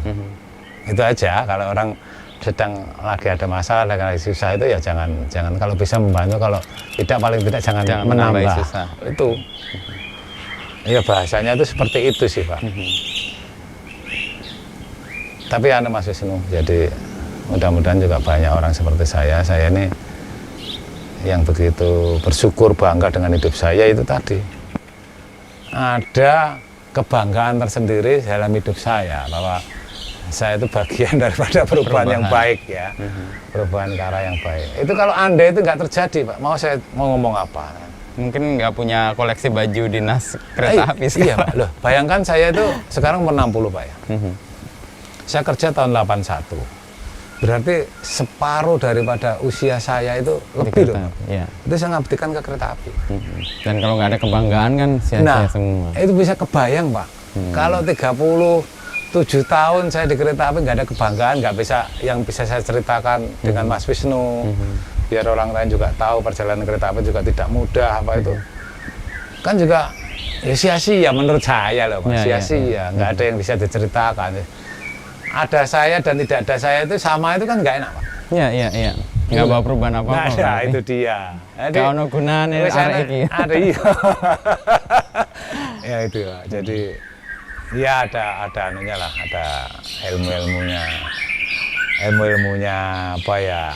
Itu aja. Kalau orang sedang lagi ada masalah, lagi susah itu ya jangan kalau bisa membantu, kalau tidak paling tidak jangan menambah susah. Itu. Ya bahasanya itu seperti itu sih Pak. Tapi Mas Wisnu, jadi mudah-mudahan juga banyak orang seperti saya ini yang begitu bersyukur, bangga dengan hidup saya itu tadi. Ada kebanggaan tersendiri dalam hidup saya, bahwa saya itu bagian daripada perubahan yang baik ya, perubahan ke arah yang baik. Itu kalau Anda itu nggak terjadi Pak, saya mau ngomong apa? Mungkin nggak punya koleksi baju dinas kereta api sekarang. Iya Pak, loh bayangkan saya itu sekarang umur 60 Pak ya. Saya kerja tahun 81. Berarti separuh daripada usia saya itu lebih loh. Ya. Itu saya ngabdikan ke kereta api. Dan kalau nggak ada kebanggaan kan sia-sia semua. Itu bisa kebayang Pak. Kalau 37 tahun saya di kereta api nggak ada kebanggaan, nggak bisa yang bisa saya ceritakan dengan Mas Wisnu. Biar orang lain juga tahu perjalanan kereta api juga tidak mudah apa itu. Kan juga ya sia-sia menurut saya loh, Mas. Sia-sia, nggak ada yang bisa diceritakan. Ada saya dan tidak ada saya itu sama, itu kan nggak enak, Pak. Iya. Nggak bawa perubahan apa-apa. Nah, itu dia. Kalau no gunane arek iki. Ada iya. Ya itu ya. Jadi ya ada anunya lah, ada ilmu-ilmunya apa ya,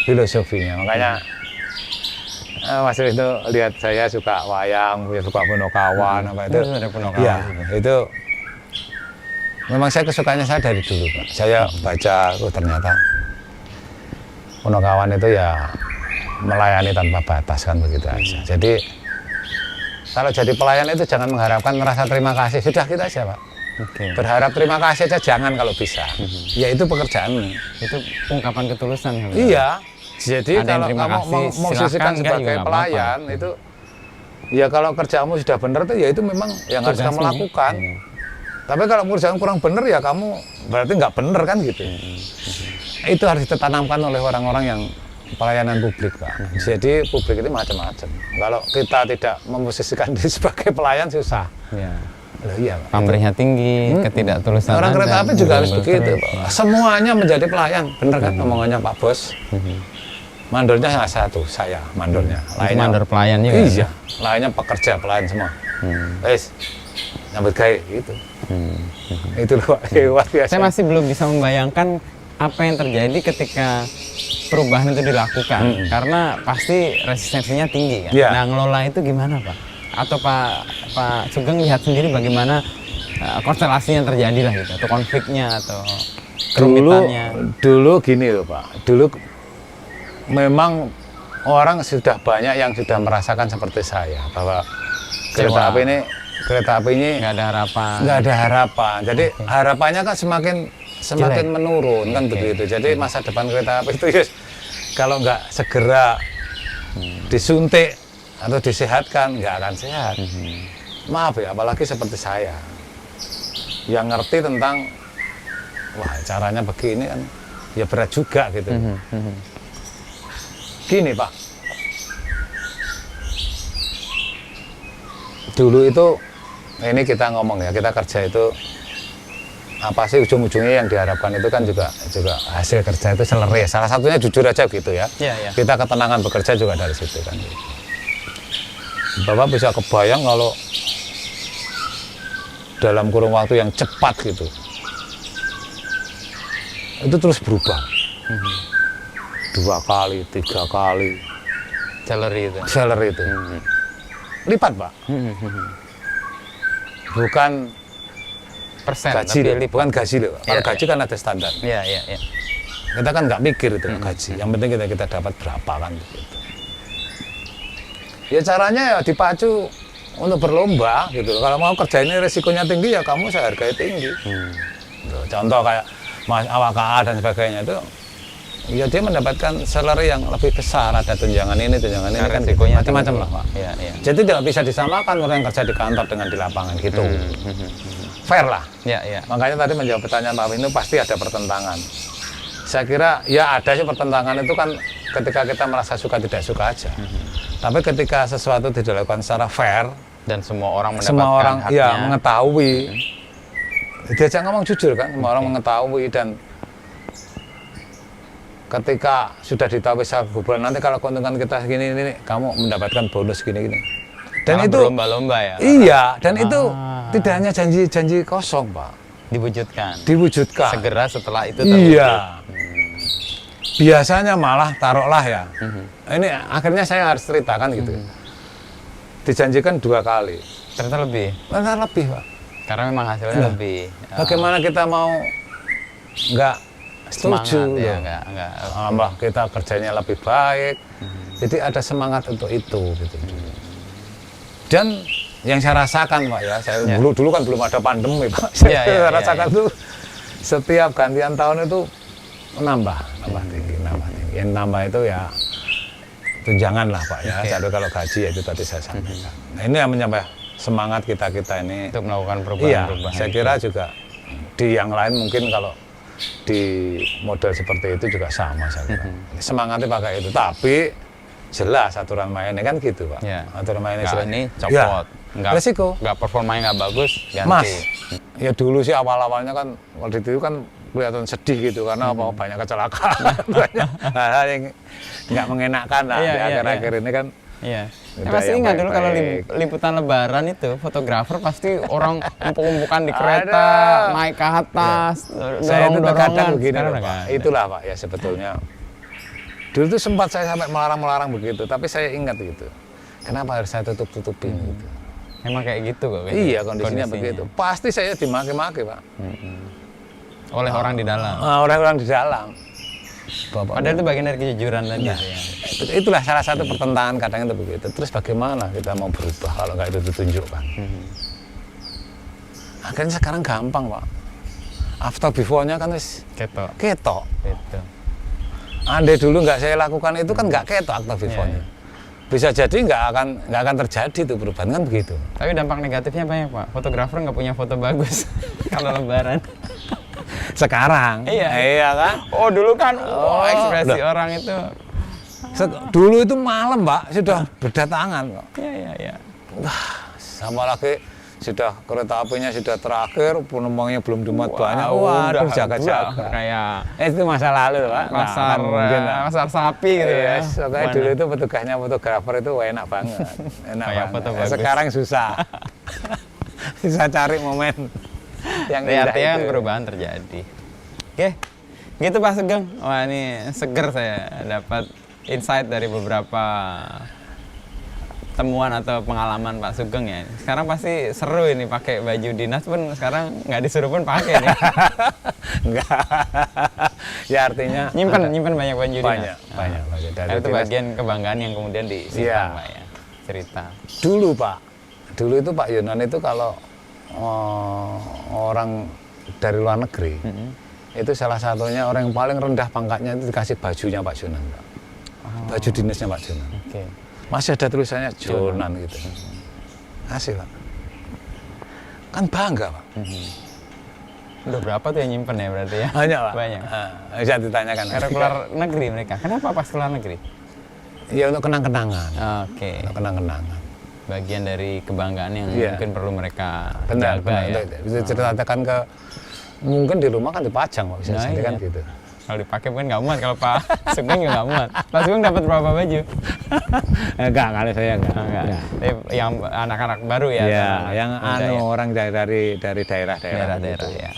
filosofinya. Makanya Mas itu lihat saya suka wayang, suka Punokawan apa itu. Ada Punokawan. Iya, itu memang saya kesukaannya saya dari dulu, Pak. Saya baca, ternyata Punokawan itu ya melayani tanpa batas kan begitu aja. Jadi kalau jadi pelayan itu jangan mengharapkan merasa terima kasih, sudah kita aja, Pak. Berharap terima kasih aja jangan kalau bisa. Ya itu pekerjaannya. Itu ungkapan ketulusan. Iya. Jadi kalau kamu memposisikan sebagai pelayan itu, ya kalau kerjamu sudah benar tuh ya itu memang yang harus kamu lakukan. Tapi kalau pekerjaan kurang benar ya kamu berarti nggak benar kan gitu. Itu harus ditanamkan oleh orang-orang yang pelayanan publik, Pak. Jadi publik itu macam-macam. Kalau kita tidak memposisikan diri sebagai pelayan susah. Ya. Loh, iya, Pak. Pamrihnya tinggi, ketidaktulusan. Orang kereta api juga harus begitu, Pak. Semuanya menjadi pelayan, benar kan omongannya Pak Bos. Mandornya hanya satu, saya mandornya. Lainnya mandor pelayan juga. Iya, lainnya pekerja pelayan semua. Wes, nyambut gawe gitu. Itu loh, Pak. Luar biasa. Saya masih belum bisa membayangkan apa yang terjadi ketika perubahan itu dilakukan, karena pasti resistensinya tinggi kan. Yeah. Nah, ngelola itu gimana, Pak? Atau Pak Sugeng lihat sendiri bagaimana konstelasi yang terjadi lah gitu, atau konfliknya atau kerumitannya? Dulu gini loh, Pak. Dulu memang orang sudah banyak yang sudah merasakan seperti saya bahwa kereta api ini nggak ada harapan. Nggak ada harapan. Jadi harapannya kan semakin menurun kan begitu. Jadi masa depan kereta api itu kalau nggak segera disuntik atau disehatkan nggak akan sehat. Maaf ya, apalagi seperti saya yang ngerti tentang wah caranya begini kan ya berat juga gitu. Gini, Pak, dulu itu ini kita ngomong ya, kita kerja itu apa sih ujung-ujungnya yang diharapkan itu kan juga hasil kerja itu selera. Salah satunya jujur aja gitu ya. Kita ketenangan bekerja juga dari situ kan. Bapak bisa kebayang kalau dalam kurun waktu yang cepat gitu, itu terus berubah. 2 kali, 3 kali. Salary itu. Lipat, Pak. Bukan persen, gaji loh, bukan gaji loh. Kalau gaji kan ada standar. Iya. Kita kan nggak mikir itu gaji. Yang penting kita dapat berapa kan gitu. Ya caranya ya dipacu untuk berlomba gitu. Kalau mau kerja ini resikonya tinggi ya kamu saya hargai tinggi. Contoh kayak Mas Awak KA dan sebagainya itu, ya dia mendapatkan salary yang lebih besar, ada tunjangan ini kan gitu. Macam-macam lah, Pak. Jadi tidak bisa disamakan orang yang kerja di kantor dengan di lapangan gitu. Fair lah. Makanya tadi menjawab pertanyaan Pak Wisnu pasti ada pertentangan. Saya kira ya ada sih pertentangan itu kan ketika kita merasa suka tidak suka aja. Tapi ketika sesuatu dilakukan secara fair dan semua orang mendapatkan haknya, ya mengetahui, diajak ngomong jujur kan, semua orang mengetahui dan ketika sudah ditahu bulan nanti kalau keuntungan kita segini ini kamu mendapatkan bonus gini. Dan itu berlomba-lomba ya. Iya, dan itu tidak hanya janji kosong, Pak. Diwujudkan. Segera setelah itu terwujud. Iya. Biasanya malah taruhlah ya. Ini akhirnya saya harus ceritakan gitu. Dijanjikan 2 kali. Ternyata lebih, Pak. Karena memang hasilnya lebih. Bagaimana kita mau nggak setuju? Semangat, ya, nggak. Kita kerjanya lebih baik. Jadi ada semangat untuk itu gitu. Dan yang saya rasakan, Pak ya, saya dulu kan belum ada pandemi, Pak. Saya rasakan tuh setiap gantian tahun itu nambah tinggi. Yang nambah itu ya tunjangan lah, Pak ya. Jadi kalau gaji ya itu tadi saya sampaikan. Nah, ini yang semangat kita ini untuk melakukan iya, perubahan-perubahan. saya kira juga di yang lain mungkin kalau di model seperti itu juga sama saya kira. Semangatnya pakai itu, tapi jelas aturan mainnya kan gitu Pak. Ya. Aturan mainnya Nggak, jelas. ini Ya, copot, resiko. nggak performanya nggak bagus, ganti. Mas, ya dulu sih awal-awalnya kan waktu itu kan kelihatan sedih gitu karena apa banyak kecelakaan, banyak hal-hal yang nggak mengenakan lah Iya, di iya, akhir-akhir ini kan. Iya. Udah Pasti yang ingat dulu kalau baik-baik. liputan Lebaran itu fotografer pasti orang umpuk-umpukan di kereta, Ada. naik ke atas, Saya itu terkadang dorong-dorongan. begini Sekarang loh, udah Pak. nggak ada. Itulah Pak ya sebetulnya. Dulu tuh sempat saya sampai melarang-melarang begitu, tapi saya ingat gitu. Kenapa harus saya tutup-tutupin gitu? Emang kayak gitu kok. kayaknya, Iya kondisinya begitu. Pasti saya dimaki-maki Pak. Oleh orang di dalam. Orang-orang di dalam. Bapak, Padahal itu bagian dari kejujuran tadi. Nah, ya. itulah salah satu pertentangan kadang itu begitu. Terus bagaimana kita mau berubah kalau nggak itu ditunjukkan? Akhirnya sekarang gampang Pak. After before-nya kan wis Ketok. ketok. Gitu. Andai dulu nggak saya lakukan itu kan nggak ketok after before-nya. Bisa jadi nggak akan terjadi tuh perubahan kan begitu. Tapi dampak negatifnya banyak Pak. Fotografer nggak punya foto bagus kalau Lebaran. Sekarang, iya kan? Oh dulu kan, ekspresi loh. orang itu. Dulu itu malam Pak sudah berdatangan Pak. Iya, iya. Sama lagi sudah kereta apinya sudah terakhir, penumpangnya belum dimuat Wah, banyak. udah Waduh, jaga-jaga. kayak Itu masa lalu, Pak. Nggak pasar akan mungkin, Pak. pasar sapi gitu ya. Yes, makanya Mana? dulu itu petugasnya fotografer itu enak banget. Enak Kayak banget. foto bagus. Sekarang susah. Susah cari momen yang indah Artinya kan itu. perubahan terjadi. Oke, gitu Pak Sugeng. Wah ini seger saya dapat insight dari beberapa temuan atau pengalaman Pak Sugeng ya. Sekarang pasti seru ini pakai baju dinas pun sekarang nggak disuruh pun pakai nih. Enggak. Ya artinya nyimpen banyak baju dinas. banyak. Karena itu bagian kebanggaan yang kemudian disimpan Iya. Pak ya. Cerita. Dulu Pak, dulu itu Pak Yonan itu kalau orang dari luar negeri, itu salah satunya orang yang paling rendah pangkatnya itu dikasih bajunya Pak Jonan, Pak. Baju dinasnya Pak Jonan. Oke. Masih ada tulisannya Jonan gitu. Asli Pak. Kan bangga Pak. Udah berapa tuh yang nyimpen ya berarti ya? Banyak Pak. Banyak. Bisa ditanyakan. Karena keluar negeri mereka. Kenapa pas keluar negeri? Ya untuk kenang-kenangan. Oke. Untuk kenang-kenangan. Bagian dari kebanggaan yang Iya. mungkin perlu mereka Benar, jaga ya. Bisa ceritakan ke mungkin di rumah kan dipajang Pak, bisa Nah, jadi kan iya. gitu. Kalau dipakai mungkin nggak muat, kalau Pak Sugeng juga nggak muat. Pak Sugeng dapat berapa baju? Enggak, kalau saya enggak. Enggak. Yang anak-anak baru ya? Ya, anak-anak yang muda anu ya? orang dari daerah-daerah Daerah-daerah gitu. ya.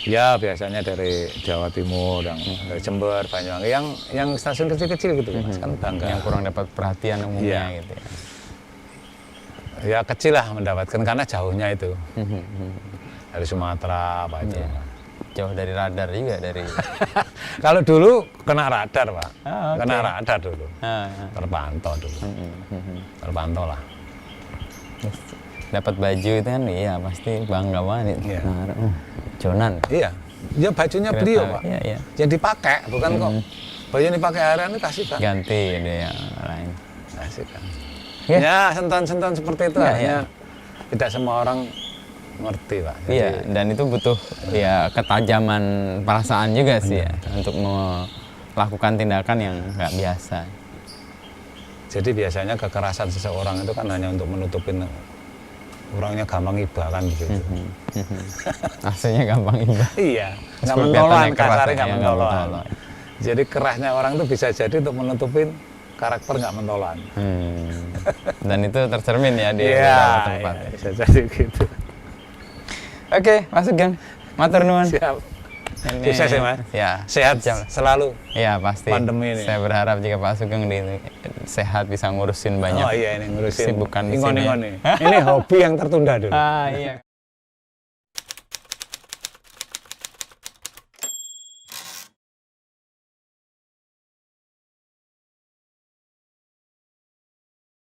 Ya biasanya dari Jawa Timur, dari Jember, Banyuwangi, yang stasiun kecil-kecil gitu, Mas, kan bangga. Yang kurang dapat perhatian umumnya Iya. gitu ya. Ya kecil lah mendapatkan karena jauhnya itu dari Sumatera apa itu. Iya. Jauh dari radar juga dari. Kalau dulu kena radar Pak, Ah, oke. kena radar dulu, Ah, terpantau dulu, terpantau lah. dapat baju itu kan iya pasti bangga banget. Iya. Nah, Jonan. Iya, ya bajunya Kereta, beliau Pak, Iya, iya. yang dipakai bukan kok. Baju yang dipakai harian itu kasih Pak. Ganti deh yang lain. Asik kan. Ya. Ya, sentuhan-sentuhan seperti itu Ya, hanya tidak semua orang ngerti, Pak. Jadi, Iya, dan itu butuh ya ketajaman perasaan juga sih ya untuk melakukan tindakan yang nggak biasa. jadi biasanya kekerasan seseorang itu kan hanya untuk menutupin orangnya gampang iba kan begitu. Aslinya gampang iba. Iya, nggak Seperti mentolon, kelihatannya keras kasarnya ya, nggak nggak mentolon. mentolon. Jadi kerasnya orang itu bisa jadi untuk menutupin karakter nggak mentolon. Dan itu tercermin ya di Iya, beberapa tempat. iya, bisa jadi gitu. Oke, Mas Sugeng. Matur nuwun. Siap. Ini- Sukses ya, Mas. Ya, Sehat jam. selalu. Iya pasti. Pandemi ini. Saya berharap jika Pak Sugeng sehat bisa ngurusin banyak. Oh iya, ini ngurusin Kesibukan di ingon-ingon sini. nih. Ini hobi yang tertunda dulu. Ah iya.